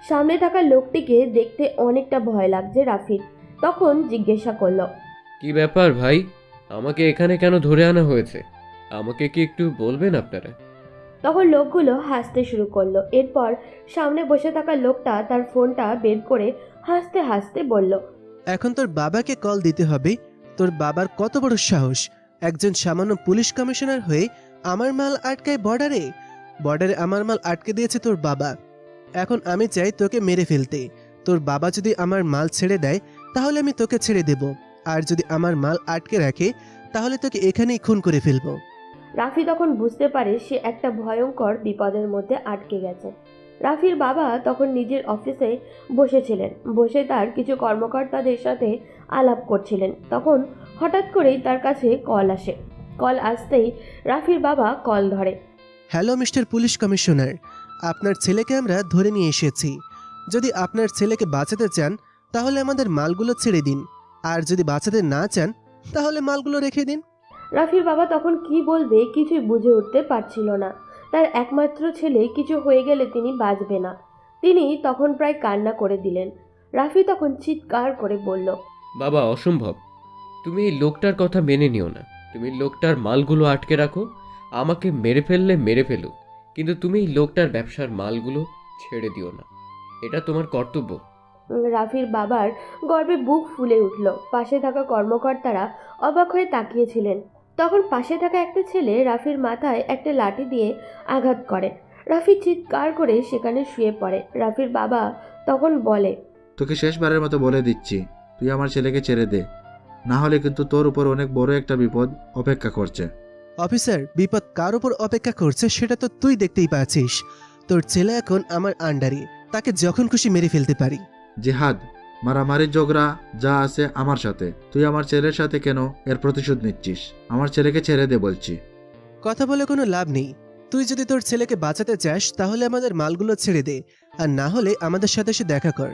S3: সামনে থাকা লোকটিকে দেখতে অনেকটা ভয় লাগছে রাফির। তখন জিজ্ঞাসা করলো,
S2: কি ব্যাপার ভাই, আমাকে এখানে কেন ধরে আনা হয়েছে? আমাকে কি একটু বলবেন আপনারা?
S3: তখন লোকগুলো হাসতে শুরু করলো। এরপর সামনে বসে থাকা লোকটা তার ফোনটা বের করে হাসতে হাসতে বলল,
S12: এখন তোর বাবাকে কল দিতে হবে। তোর বাবার কত বড় সাহস, একজন সামান্য পুলিশ কমিশনার হয়ে আমার মাল আটকায় বর্ডারে। বর্ডারে আমার মাল আটকে দিয়েছে তোর বাবা। এখন আমি চাই তোকে মেরে ফেলতে। তোর বাবা যদি আমার মাল ছেড়ে দেয় তাহলে আমি তোকে ছেড়ে দেব, আর যদি আমার মাল আটকে রাখে তাহলে তোকে এখানেই খুন করে ফেলবো।
S3: রাফি তখন বুঝতে পারে সে একটা ভয়ঙ্কর বিপদের মধ্যে আটকে গেছে। রাফির বাবা তখন নিজের অফিসে বসেছিলেন, বসে তার কিছু কর্মকর্তাদের সাথে আলাপ করছিলেন। তখন হঠাৎ করেই তার কাছে কল আসে। কল আসতেই রাফির বাবা কল ধরে।
S12: হ্যালো মিস্টার পুলিশ কমিশনার, আপনার ছেলেকে আমরা ধরে নিয়ে এসেছি। যদি আপনার ছেলেকে বাঁচাতে চান তাহলে আমাদের মালগুলো ছেড়ে দিন, আর যদি বাঁচাতে না চান তাহলে মালগুলো রেখে দিন।
S3: রাফির বাবা তখন কি বলবে কিছুই বুঝে উঠতে পারছিল না। তার একমাত্র ছেলে কিছু হয়ে গেলে তিনি বাঁচবে না। তিনি তখন প্রায় কান্না করে দিলেন। রাফি তখন চিৎকার করে বলল,
S2: বাবা অসম্ভব, তুমি এই লোকটার কথা মেনে নিও না। তুমি লোকটার মালগুলো আটকে রাখো, আমাকে মেরে ফেললে মেরে ফেলুক, কিন্তু তুমি এই লোকটার ব্যবসার মালগুলো ছেড়ে দিও না, এটা তোমার কর্তব্য।
S3: রাফির বাবার গর্বে বুক ফুলে উঠল। পাশে থাকা কর্মকর্তারা অবাক হয়ে তাকিয়েছিলেন। তখন পাশে থাকা একটা ছেলে রাফির মাথায় একটা লাঠি দিয়ে আঘাত করে। রাফি চিৎকার করে সেখানে শুয়ে পড়ে। রাফির বাবা তখন বলে,
S5: তোকে শেষবারের মতো বলে দিচ্ছি, তুই আমার ছেলেকে ছেড়ে দে, না হলে কিন্তু তোর উপর অনেক বড় একটা বিপদ অপেক্ষা করছে।
S12: অফিসার, বিপদ কার উপর অপেক্ষা করছে সেটা তো তুই দেখতেই পাচ্ছিস। তোর ছেলে এখন আমার আন্ডারে, তাকে যখন খুশি মেরে ফেলতে পারি।
S5: জিহাদ, মারামারি ঝগড়া যা আছে আমার সাথে, তুই আমার ছেলের সাথে কেন এর প্রতিশোধ নিচ্ছিস? আমার ছেলেকে ছেড়ে দে বলছি।
S12: কথা বলে কোনো লাভ নেই। তুই যদি তোর ছেলেকে বাঁচাতে চাস তাহলে আমাদের মালগুলো ছেড়ে দে, আর না হলে আমাদের সাথে এসে দেখা কর।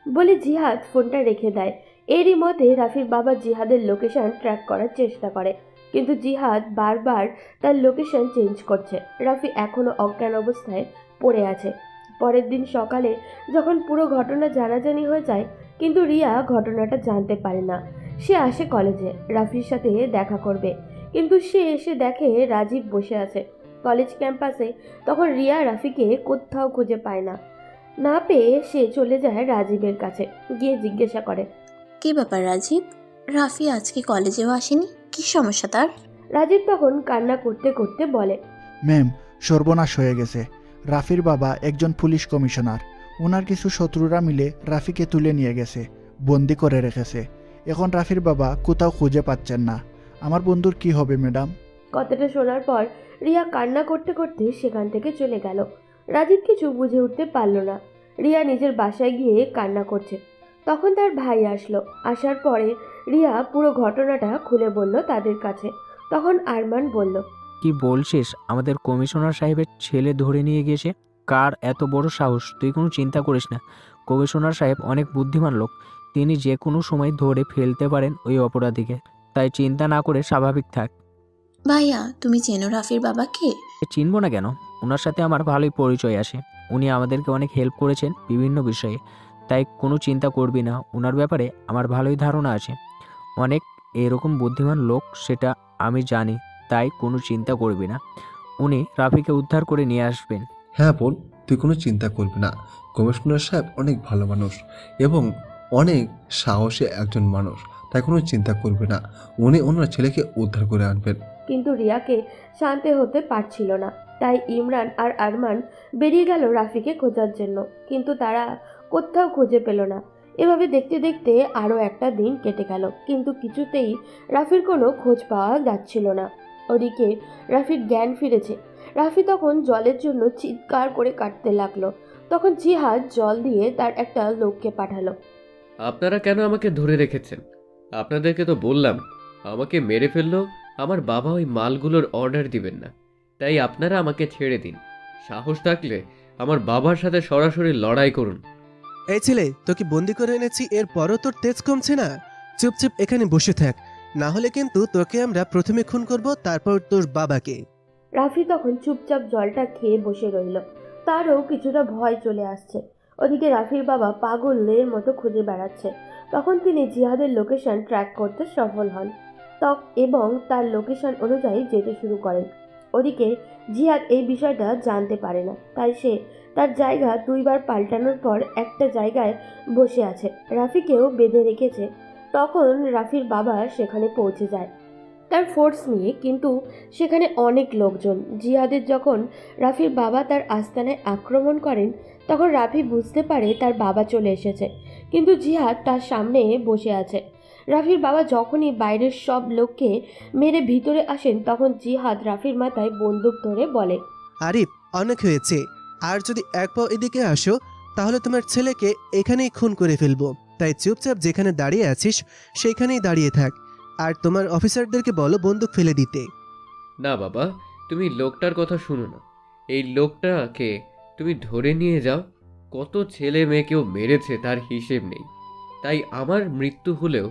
S3: বলে জিহাদ ফোনটা রেখে দেয়। এরই মধ্যে রাফির বাবা জিহাদের লোকেশন ট্র্যাক করার চেষ্টা করে, কিন্তু জিহাদ বারবার তার লোকেশন চেঞ্জ করছে। রাফি এখনও অজ্ঞান অবস্থায় পড়ে আছে। পরের দিন সকালে যখন পুরো ঘটনা জানাজানি হয়ে যায়, কিন্তু রিয়া ঘটনাটা জানতে পারে না। সে আসে কলেজে রাফির সাথে দেখা করবে, কিন্তু সে এসে দেখে রাজীব বসে আছে কলেজ ক্যাম্পাসে। তখন রিয়া রাফিকে কোথাও খুঁজে পায় না। না পেয়ে সে চলে যায় রাজীবের কাছে, গিয়ে জিজ্ঞাসা করে,
S4: কি ব্যাপার রাজীব, রাফি আজকে কলেজেও আসেনি, কি সমস্যা তার?
S3: রাজীব তখন কান্না করতে করতে বলে,
S1: ম্যাম, সর্বনাশ হয়ে গেছে। রাফির বাবা একজন পুলিশ কমিশনার। ওনার কিছু শত্রুরা মিলে রাফিকে তুলে নিয়ে গেছে, বন্দি করে রেখেছে। এখন রাফির বাবা কোথাও খুঁজে পাচ্ছেন না। আমার বন্ধুর কি হবে ম্যাডাম?
S3: কথাটা শোনার পর রিয়া কান্না করতে করতে সেখান থেকে চলে গেল। রাজীব কিছু বুঝে উঠতে পারল না। রিয়া নিজের বাসায় গিয়ে কান্না করছে। তখন তার ভাই আসলো। আসার পরে রিয়া পুরো ঘটনাটা খুলে বলল তাদের কাছে। তখন আরমান বলল,
S10: কি বলছিস? আমাদের কমিশনার সাহেবের ছেলে ধরে নিয়ে গিয়েছে? কার এত বড় সাহস? তুই কোনো চিন্তা করিস না, কমিশনার সাহেব অনেক বুদ্ধিমান লোক, তিনি যে কোনো সময় ধরে ফেলতে পারেন ওই অপরাধীকে, তাই চিন্তা না করে স্বাভাবিক থাক।
S4: ভাইয়া, তুমি চেনো রাফির বাবাকে?
S10: চিনব না কেন, ওনার সাথে আমার ভালোই পরিচয় আছে। উনি আমাদেরকে অনেক হেল্প করেছেন বিভিন্ন বিষয়ে, তাই কোনো চিন্তা করবি না, ওনার ব্যাপারে আমার ভালোই ধারণা আছে। অনেক এরকম বুদ্ধিমান লোক, সেটা আমি জানি, তাই কোনো চিন্তা করবি না, উনি রাফিকে উদ্ধার করে নিয়ে আসবেন।
S8: হ্যাঁ বোন, তুই কোনো চিন্তা করবি না। কমিশনার সাহেব অনেক ভালো মানুষ এবং অনেক সাহসী একজন মানুষ, তাই কোনো চিন্তা করবে না, উনি ওনার ছেলেকে উদ্ধার করে আনবেন।
S3: কিন্তু রিয়াকে শান্ত হতে পারছিল না, তাই ইমরান আর আরমান বেরিয়ে গেল রাফিকে খোঁজার জন্য। কিন্তু তারা কোথাও খুঁজে পেল না। এভাবে দেখতে দেখতে আরও একটা দিন কেটে গেল, কিন্তু কিছুতেই রাফির কোনো খোঁজ পাওয়া যাচ্ছিল না। ওদিকে রাফির জ্ঞান ফিরেছে। রাফি তখন জলের জন্য চিৎকার করে কাটতে লাগলো। তখন জিহাদ জল দিয়ে তার একটা লোককে পাঠালো।
S2: আপনারা কেন আমাকে ধরে রেখেছেন? আপনাদেরকে তো বললাম আমাকে মেরে ফেললো আমার বাবা ওই মালগুলোর অর্ডার দিবেন না, তাই আপনারা আমাকে ছেড়ে দিন। সাহস থাকলে আমার বাবার সাথে সরাসরি লড়াই করুন।
S12: এই ছেলে, তোকে বন্দি করে এনেছি, এরপরও তোর তেজ কমছে না? চুপচাপ এখানে বসে থাক, না হলে কিন্তু তোকে আমরা প্রথমে খুন করব, তারপর তোর বাবাকে।
S3: রাফি তখন চুপচাপ জলটা খেয়ে বসে রইল। তারও কিছুটা ভয় চলে আসছে। ওদিকে রাফির বাবা পাগলের মতো খুঁজে বেড়াচ্ছে। তখন তিনি জিহাদের লোকেশন ট্র্যাক করতে সফল হন এবং তার লোকেশন অনুযায়ী যেতে শুরু করেন। ওদিকে জিহাদ এই বিষয়টা জানতে পারে না, তাই সে তার জায়গা দুইবার পাল্টানোর পর একটা জায়গায় বসে আছে, রাফিকেও বেঁধে রেখেছে। তখন রাফির বাবা সেখানে পৌঁছে যায় তার ফোর্স নিয়ে, কিন্তু সেখানে অনেক লোকজন। জিহাদের যখন রাফির বাবা তার আস্তানায় আক্রমণ করেন, তখন রাফি বুঝতে পারে তার বাবা চলে এসেছে, কিন্তু জিহাদ তার সামনে বসে আছে। রাফির বাবা যখনই বাইরের সব লোককে মেরে ভিতরে আসেন, তখন জিহাদ রাফির মাথায় বন্দুক ধরে বলে,
S12: আরিফ, অনেক হয়েছে, আর যদি এক পাও এদিকে আসো তাহলে তোমার ছেলেকে এখানেই খুন করে ফেলবো। তাই চুপচাপ যেখানে দাঁড়িয়ে আছিস সেইখানেই দাঁড়িয়ে থাক, আর তোমার অফিসারদেরকে বলো বন্দুক ফেলে দিতে।
S2: না বাবা, তুমি লোকটার কথা শুনো না। এই লোকটাকে তুমি ধরে নিয়ে যাও। কত ছেলে মেয়েকেও মেরেছে তার হিসেব নেই। তাই আমার মৃত্যু হলেও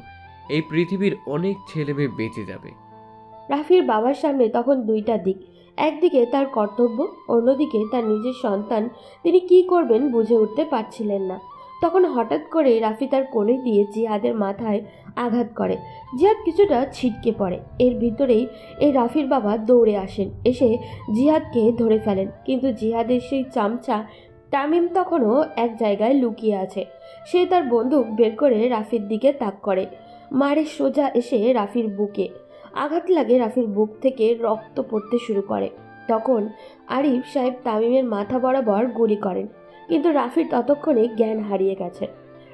S2: এই পৃথিবীর অনেক ছেলে মেয়ে বেঁচে যাবে।
S3: রাফির বাবার সামনে তখন দুইটা দিক, একদিকে তার কর্তব্য, অন্যদিকে তার নিজের সন্তান। তিনি কি করবেন বুঝে উঠতে পারছিলেন না। তখন হঠাৎ করে রাফি তার কোণে দিয়ে জিহাদের মাথায় আঘাত করে। জিহাদ কিছুটা ছিটকে পড়ে। এর ভিতরেই এই রাফির বাবা দৌড়ে আসেন, এসে জিহাদকে ধরে ফেলেন। কিন্তু জিহাদের সেই চামচা তামিম তখনও এক জায়গায় লুকিয়ে আছে। সে তার বন্দুক বের করে রাফির দিকে তাক করে, মারে সোজা এসে রাফির বুকে আঘাত লাগে। রাফির বুক থেকে রক্ত পড়তে শুরু করে। তখন আরিফ সাহেব তামিমের মাথা বরাবর গুলি করেন, কিন্তু রাফির ততক্ষণে জ্ঞান হারিয়ে গেছে।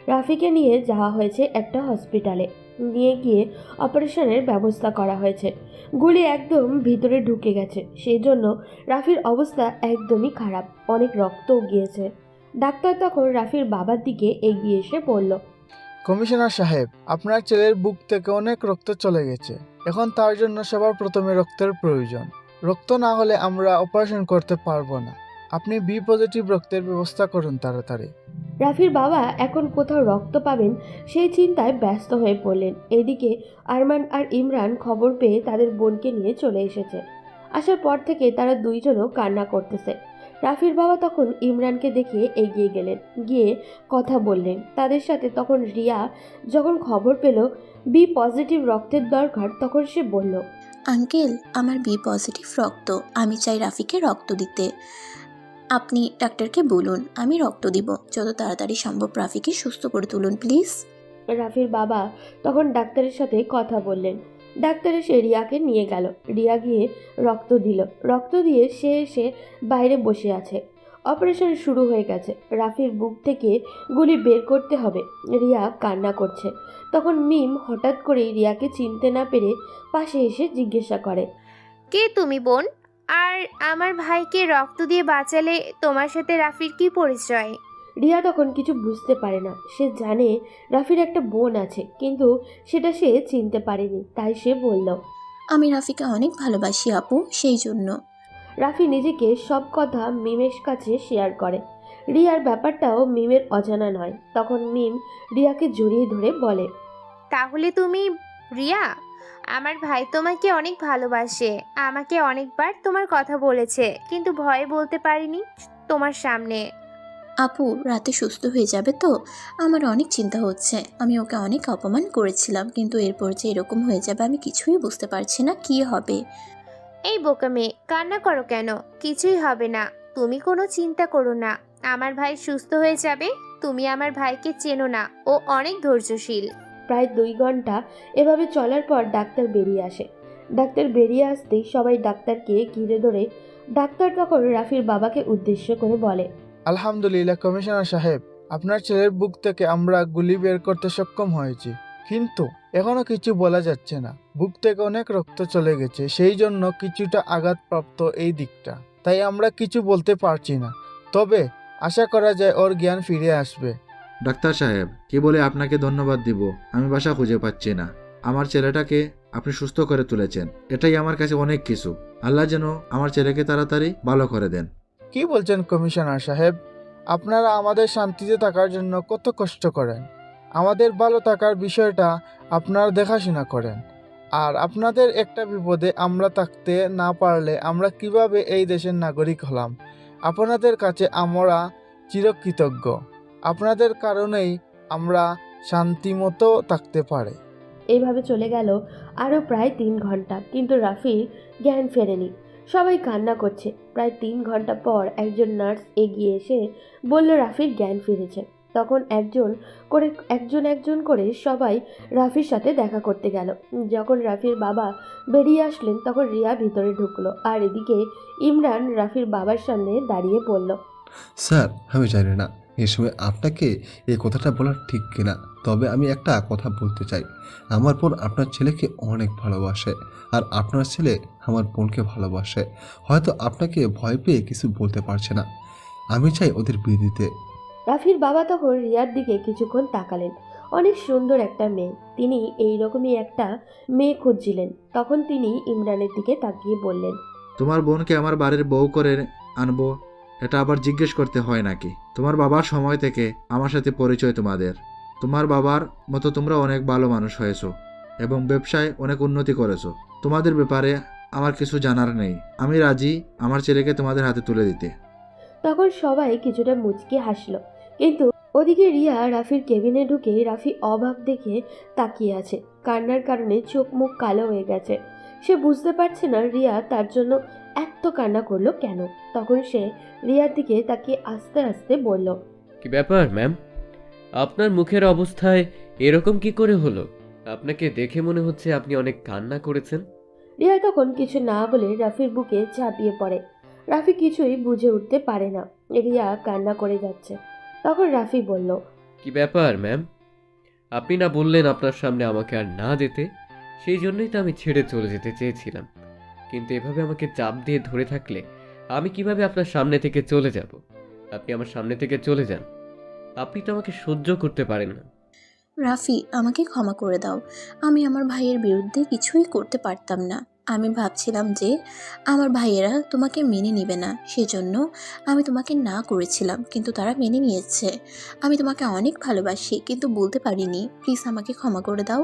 S3: রাফিকে নিয়ে যাওয়া হয়েছে একটা হসপিটালে, নিয়ে গিয়ে অপারেশনের ব্যবস্থা করা হয়েছে। গুলি একদম ভিতরে ঢুকে গেছে, সেই জন্য রাফির অবস্থা একদমই খারাপ, অনেক রক্তও গিয়েছে। ডাক্তার তখন রাফির বাবার দিকে এগিয়ে এসে বলল,
S1: কমিশনার সাহেব, আপনার ছেলের বুক থেকে অনেক রক্ত চলে গেছে। এখন তার জন্য সবার প্রথমে রক্তের প্রয়োজন। রক্ত না হলে আমরা অপারেশন করতে পারবো না। আপনি বি পজিটিভ রক্তের ব্যবস্থা করুন তাড়াতাড়ি।
S3: রাফির বাবা এখন কোথাও রক্ত পাবেন সেই চিন্তায় ব্যস্ত হয়ে পড়লেন। এদিকে আরমান আর ইমরান খবর পেয়ে তাদের বোনকে নিয়ে চলে এসেছে। আসার পর থেকে তারা দুইজনও কান্না করতেছে। রাফির বাবা তখন ইমরানকে দেখে এগিয়ে গেলেন, গিয়ে কথা বললেন তাদের সাথে। তখন রিয়া যখন খবর পেল বি পজিটিভ রক্তের দরকার, তখন সে বলল,
S4: আঙ্কেল, আমার বি পজিটিভ রক্ত, আমি চাই রাফিকে রক্ত দিতে। আপনি ডাক্তারকে বলুন আমি রক্ত দিব, যত তাড়াতাড়ি সম্ভব রাফিকে সুস্থ করে তুলুন প্লিজ।
S3: রাফির বাবা তখন ডাক্তারের সাথে কথা বললেন। ডাক্তার এসে রিয়াকে নিয়ে গেল। রিয়া গিয়ে রক্ত দিল। রক্ত দিয়ে সে এসে বাইরে বসে আছে। অপারেশন শুরু হয়ে গেছে। রাফির বুক থেকে গুলি বের করতে হবে। রিয়া কান্না করছে। তখন মিম হঠাৎ করেই রিয়াকে চিনতে না পেরে পাশে এসে জিজ্ঞাসা করে,
S7: কে তুমি বোন? আর আমার ভাইকে রক্ত দিয়ে বাঁচালে তোমার সাথে রাফির কি পরিচয়?
S3: রিয়া তখন কিছু বুঝতে পারে না। সে জানে রাফির একটা বোন আছে, কিন্তু সেটা সে চিনতে পারেনি। তাই সে বলল,
S4: আমি রাফিকে অনেক ভালোবাসি আপু, সেই জন্য।
S3: রাফি নিজেকে সব কথা মিমের কাছে শেয়ার করে। রিয়ার ব্যাপারটাও মিমের অজানা নয়। তখন মিম রিয়াকে জড়িয়ে ধরে বলে,
S7: তাহলে তুমি রিয়া? আমার ভাই তোমাকে অনেক ভালোবাসে, আমাকে অনেকবার তোমার কথা বলেছে, কিন্তু ভয়ে বলতে পারিনি তোমার সামনে।
S4: আপু রাতে সুস্থ হয়ে যাবে তো? আমার অনেক চিন্তা হচ্ছে। আমি ওকে অনেক অপমান করেছিলাম, কিন্তু এরপর যে এরকম হয়ে যাবে আমি কিছুই বুঝতে পারছি না কি হবে।
S7: এই বোকা মেয়ে, কান্না করো কেন? কিছুই হবে না, তুমি কোনো চিন্তা করো না। আমার ভাই সুস্থ হয়ে যাবে। তুমি আমার ভাইকে চেনো না, ও অনেক ধৈর্যশীল।
S3: প্রায় 2 ঘন্টা এভাবে চলার পর ডাক্তার বেরিয়ে আসে। ডাক্তার বেরিয়ে আসতেই সবাই ডাক্তারকে ঘিরে ধরে। ডাক্তার তখন রাফির বাবাকে উদ্দেশ্য করে বলে,
S14: আলহামদুলিল্লাহ কমিশনার সাহেব, আপনার ছেলের বুক থেকে আমরা গুলি বের করতে সক্ষম হয়েছি, কিন্তু এখনো কিছু বলা যাচ্ছে না। বুক থেকে অনেক রক্ত চলে গেছে, সেই জন্য কিছুটা আঘাতপ্রাপ্ত এই দিকটা, তাই আমরা কিছু বলতে পারছি না। তবে আশা করা যায় ওর জ্ঞান ফিরে আসবে।
S5: ডাক্তার সাহেব, কি বলে আপনাকে ধন্যবাদ দিব? আমি বাসা খুঁজে পাচ্ছি না। আমার ছেলেটাকে আপনি সুস্থ করে তুলেছেন, এটাই আমার কাছে অনেক কিছু। আল্লাহ যেন আমার ছেলেকে তাড়াতাড়ি ভালো করে দেন।
S14: কি বলছেন কমিশনার সাহেব? আপনারা আমাদের শান্তিতে থাকার জন্য কত কষ্ট করেন, আমাদের ভালো থাকার বিষয়টা আপনারা দেখাশোনা করেন, আর আপনাদের একটা বিপদে আমরা থাকতে না পারলে আমরা কিভাবে এই দেশের নাগরিক হলাম? আপনাদের কাছে আমরা চিরকৃতজ্ঞ। আপনাদের কারণেই আমরা শান্তিমতো থাকতে পারি।
S3: এইভাবে চলে গেল আরও প্রায় 3 ঘন্টা, কিন্তু রাফির জ্ঞান ফেরেনি। সবাই কান্না করছে। প্রায় 3 ঘন্টা পর একজন নার্স এগিয়ে এসে বলল রাফির জ্ঞান ফিরেছে। তখন একজন করে সবাই রাফির সাথে দেখা করতে গেল। যখন রাফির বাবা বেরিয়ে আসলেন তখন রিয়া ভিতরে ঢুকলো, আর এদিকে ইমরান রাফির বাবার সামনে দাঁড়িয়ে বলল,
S8: স্যার, আমি জানি না এই সময় আপনাকে এই কথাটা বলা ঠিক কিনা, তবে আমি একটা কথা বলতে চাই। আমার বোন আপনার ছেলেকে অনেক ভালোবাসে, আর আপনার ছেলে আমার বোনকে ভালোবাসে। হয়তো আপনাকে ভয় পেয়ে কিছু বলতে পারছে না। আমি চাই ওদের বিয়ে দিতে।
S3: রাফির বাবা তখন রিয়ার দিকে কিছুক্ষণ তাকালেন। অনেক সুন্দর একটা মেয়ে, তিনি এইরকমই একটা মেয়ে খুঁজছিলেন। তখন তিনি ইমরানের দিকে তাকিয়ে বললেন,
S5: তোমার বোনকে আমার বাড়ির বউ করে আনবো, এটা আবার জিজ্ঞেস করতে হয় নাকি? তোমার বাবার সময় থেকে আমার সাথে পরিচয় তোমাদের। তোমার বাবার মতো তোমরা অনেক ভালো মানুষ হয়েছো এবং ব্যবসায় অনেক উন্নতি করেছো। তোমাদের ব্যাপারে আমার কিছু জানার নেই। আমি রাজি আমার ছেলেকে তোমাদের হাতে তুলে দিতে।
S3: তখন সবাই কিছুটা মুচকি হাসলো, কিন্তু ওদিকে রিয়া রাফির কেবিনে ঢুকে রাফি অবাক দেখে তাকিয়ে আছে। কান্নার কারণে চোখ মুখ কালো হয়ে গেছে। সে বুঝতে পারছে না রিয়া তার জন্য এত কান্না করলো কেন। তখন সে রিয়ার দিকে তাকিয়ে আস্তে আস্তে বলল,
S2: কি ব্যাপার ম্যাম, আপনার মুখের অবস্থায় এরকম কি করে হলো? আপনাকে দেখে মনে হচ্ছে আপনি অনেক কান্না করেছেন।
S3: রিয়া তখন কিছু না বলে রাফির বুকে ঝাঁপিয়ে পড়ে। রাফি কিছুই বুঝে উঠতে পারে না রিয়া কান্না করে যাচ্ছে। তখন রাফি বলল,
S2: কি ব্যাপার ম্যাম, আপনি না বললেন আপনার সামনে আমাকে আর না যেতে? সেই জন্যই তো আমি ছেড়ে চলে যেতে চেয়েছিলাম, কিন্তু এভাবে আমাকে চাপ দিয়ে ধরে থাকলে আমি কিভাবে আপনার সামনে থেকে চলে যাব? আপনি আমার সামনে থেকে চলে যান। আপনি তো আমাকে সহ্য করতে পারেন না।
S4: রাফি, আমাকে ক্ষমা করে দাও। আমি আমার ভাইয়ের বিরুদ্ধে কিছুই করতে পারতাম না। আমি ভাবছিলাম যে আমার ভাইয়েরা তোমাকে মেনে নেবে না, সেজন্য আমি তোমাকে না করেছিলাম, কিন্তু তারা মেনে নিয়েছে। আমি তোমাকে অনেক ভালোবাসি, কিন্তু বলতে পারিনি। প্লিজ আমাকে ক্ষমা করে দাও।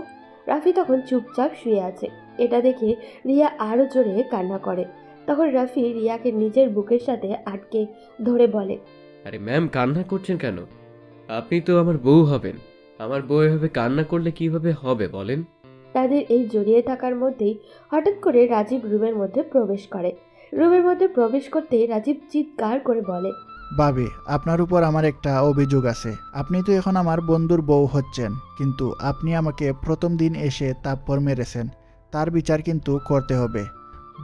S3: রাফি তখন চুপচাপ শুয়ে আছে। এটা দেখে রিয়া আরও জোরে কান্না করে। তখন রাফি রিয়াকে নিজের বুকের সাথে আটকে ধরে বলে,
S2: আরে ম্যাম, কান্না করছেন কেন? আপনি তো আমার বউ হবেন। আমার বউ এভাবে কান্না করলে কিভাবে হবে বলেন?
S3: তাদের এই জড়িয়ে থাকার মধ্যেই হঠাৎ করে রাজীব রুমের মধ্যে প্রবেশ করে। রুমের মধ্যে প্রবেশ করতেই রাজীব চিৎকার করে বলে,
S1: ভাবি, আপনার উপর আমার একটা অভিযোগ আছে। আপনি তো এখন আমার বন্ধুর বউ হচ্ছেন, কিন্তু আপনি আমাকে প্রথম দিন এসে তারপর মেরেছেন। তার বিচার কিন্তু করতে হবে।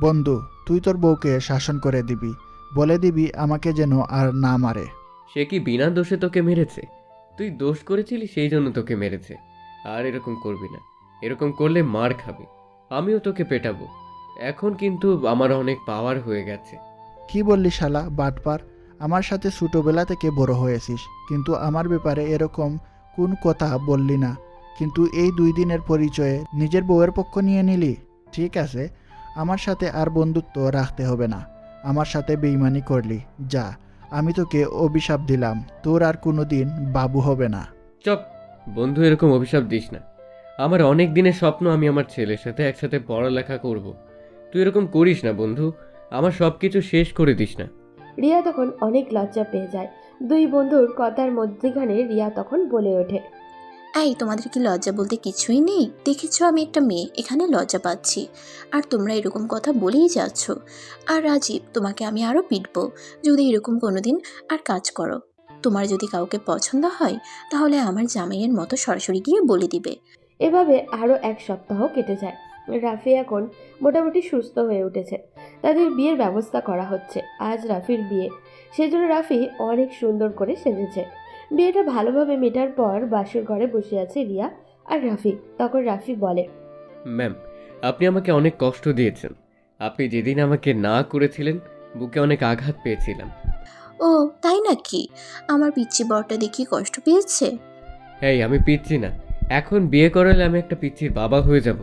S1: বন্ধু, তুই তোর বউকে শাসন করে দিবি, বলে দিবি আমাকে যেন আর না মারে।
S2: সে কি বিনা দোষে তোকে মেরেছে? তুই দোষ করেছিলি সেই জন্য তোকে মেরেছে। আর এরকম করবি না, এরকম করলে মার খাবি। আমিও তোকে পেটাবো। এখন কিন্তু আমার অনেক পাওয়ার হয়ে গেছে।
S1: কি বললি শালা বাটপার? আমার সাথে ছোটোবেলা থেকে বড় হয়েছিস, কিন্তু আমার ব্যাপারে এরকম কোন কথা বললি না। কিন্তু এই 2 দিনের পরিচয়ে নিজের বউয়ের পক্ষ নিয়ে নিলি। ঠিক আছে, আমার সাথে আর বন্ধুত্ব রাখতে হবে না। আমার সাথে বেইমানি করলি, যা, আমি তোকে অভিশাপ দিলাম, তোর আর কোনো দিন বাবু হবে না।
S2: চপ বন্ধু, এরকম অভিশাপ দিস না। আমার অনেক দিনের স্বপ্ন আমি আমার ছেলের সাথে একসাথে পড়ালেখা করব। তুই এরকম করিস না বন্ধু, আমার সব কিছু শেষ করে দিস না।
S3: রিয়া তখন অনেক লজ্জা পেয়ে যায়। 2 বন্ধুর কথার মধ্যখানে রিয়া তখন বলে ওঠে,
S4: এই, তোমাদের কি লজ্জা বলতে কিছুই নেই? দেখেছো আমি একটা মেয়ে, এখানে লজ্জা পাচ্ছি, আর তোমরা এরকম কথা বলেই যাচ্ছ। আর রাজীব, তোমাকে আমি আরও পিটবো যদি এরকম কোনোদিন আর কাজ করো। তোমার যদি কাউকে পছন্দ হয় তাহলে আমার জামাইয়ের মতো সরাসরি গিয়ে বলে দিবে।
S3: এভাবে আরও 1 সপ্তাহ কেটে যায়। রাফি এখন মোটামুটি সুস্থ হয়ে উঠেছে। তাদের বিয়ের ব্যবস্থা করা হচ্ছে। আজ রাফির বিয়ে, সেজন্য রাফি অনেক সুন্দর করে সেজেছে। বিয়েটা ভালোভাবে মেটার পর বাসর ঘরে বসে আছে রিয়া আর রাফি। তখন রাফি বলে,
S2: ম্যাম, আপনি আমাকে অনেক কষ্ট দিয়েছেন। আপনি যেদিন আমাকে না করেছিলেন, বুকে অনেক আঘাত পেয়েছিলাম।
S4: ও তাই নাকি? আমার পিচ্চি বরটা দেখি কষ্ট পেয়েছে।
S2: এই, আমি পিচ্ছি না। এখন বিয়ে করালে আমি একটা পিচ্চির বাবা হয়ে যাব।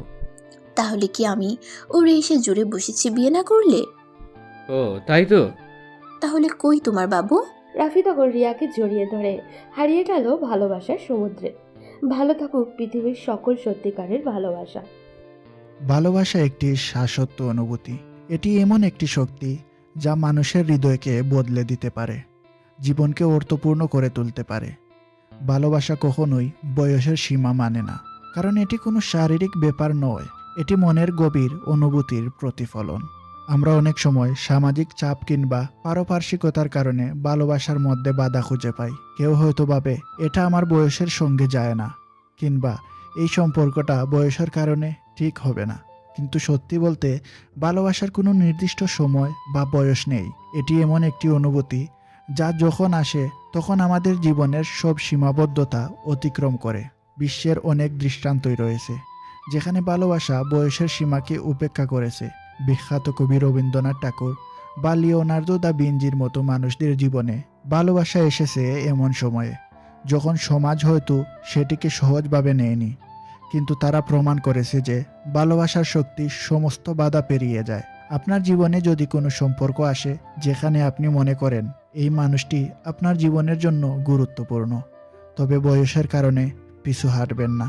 S4: তাহলে কি আমি ওরে এসে জুড়ে বসেছি বিয়ে না করলে?
S2: ও তাই তো।
S4: তাহলে কই তোমার বাবু?
S3: রাফি তখন রিয়াকে জড়িয়ে ধরে হারিয়ে গেল ভালোবাসার সমুদ্রে। ভালো থাকুক পৃথিবীর সকল সত্যিকারের ভালোবাসা।
S1: ভালোবাসা একটি শাশ্বত অনুভূতি। এটি এমন একটি শক্তি যা মানুষের হৃদয়কে বদলে দিতে পারে, জীবনকে অর্থপূর্ণ করে তুলতে পারে। ভালোবাসা কখনোই বয়সের সীমা মানে না, কারণ এটি কোনো শারীরিক ব্যাপার নয়, এটি মনের গভীর অনুভূতির প্রতিফলন। আমরা অনেক সময় সামাজিক চাপ কিংবা পারপার্শ্বিকতার কারণে ভালোবাসার মধ্যে বাধা খুঁজে পাই। কেউ হয়তো ভাবে এটা আমার বয়সের সঙ্গে যায় না, কিংবা এই সম্পর্কটা বয়সের কারণে ঠিক হবে না। কিন্তু সত্যি বলতে ভালোবাসার কোনো নির্দিষ্ট সময় বা বয়স নেই। এটি এমন একটি অনুভূতি যা যখন আসে তখন আমাদের জীবনের সব সীমাবদ্ধতা অতিক্রম করে। বিশ্বের অনেক দৃষ্টান্তই রয়েছে যেখানে ভালোবাসা বয়সের সীমাকে উপেক্ষা করেছে। বিখ্যাত কবি রবীন্দ্রনাথ ঠাকুর বা লিওনার্দো দা ভিঞ্চির মতো মানুষদের জীবনে ভালোবাসা এসেছে এমন সময়ে যখন সমাজ হয়তো সেটিকে সহজভাবে নেয়নি, কিন্তু তারা প্রমাণ করেছে যে ভালোবাসার শক্তি সমস্ত বাধা পেরিয়ে যায়। আপনার জীবনে যদি কোনো সম্পর্ক আসে যেখানে আপনি মনে করেন এই মানুষটি আপনার জীবনের জন্য গুরুত্বপূর্ণ, তবে বয়সের কারণে পিছু হাঁটবেন না।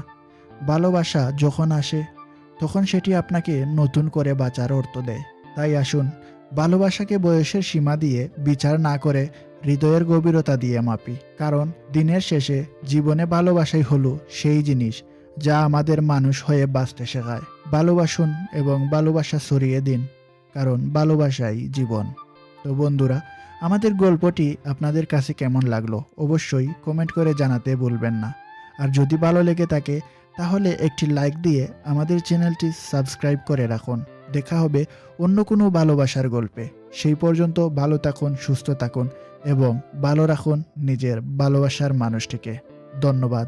S1: ভালোবাসা যখন আসে তখন সেটি আপনাকে নতুন করে বাঁচার অর্থ দেয়। তাই আসুন ভালোবাসাকে বয়সের সীমা দিয়ে বিচার না করে হৃদয়ের গভীরতা দিয়ে মাপি, কারণ দিনের শেষে জীবনে ভালোবাসাই হলো সেই জিনিস যা আমাদের মানুষ হয়ে বাঁচতে শেখায়। ভালোবাসুন এবং ভালোবাসা ছড়িয়ে দিন, কারণ ভালোবাসাই জীবন। তো বন্ধুরা, আমাদের গল্পটি আপনাদের কাছে কেমন লাগলো অবশ্যই কমেন্ট করে জানাতে ভুলবেন না। আর যদি ভালো লেগে থাকে তাহলে একটি লাইক দিয়ে আমাদের চ্যানেলটি সাবস্ক্রাইব করে রাখুন। দেখা হবে অন্য কোনো ভালোবাসার গল্পে। সেই পর্যন্ত ভালো থাকুন, সুস্থ থাকুন এবং ভালো রাখুন নিজের ভালোবাসার মানুষটিকে। ধন্যবাদ।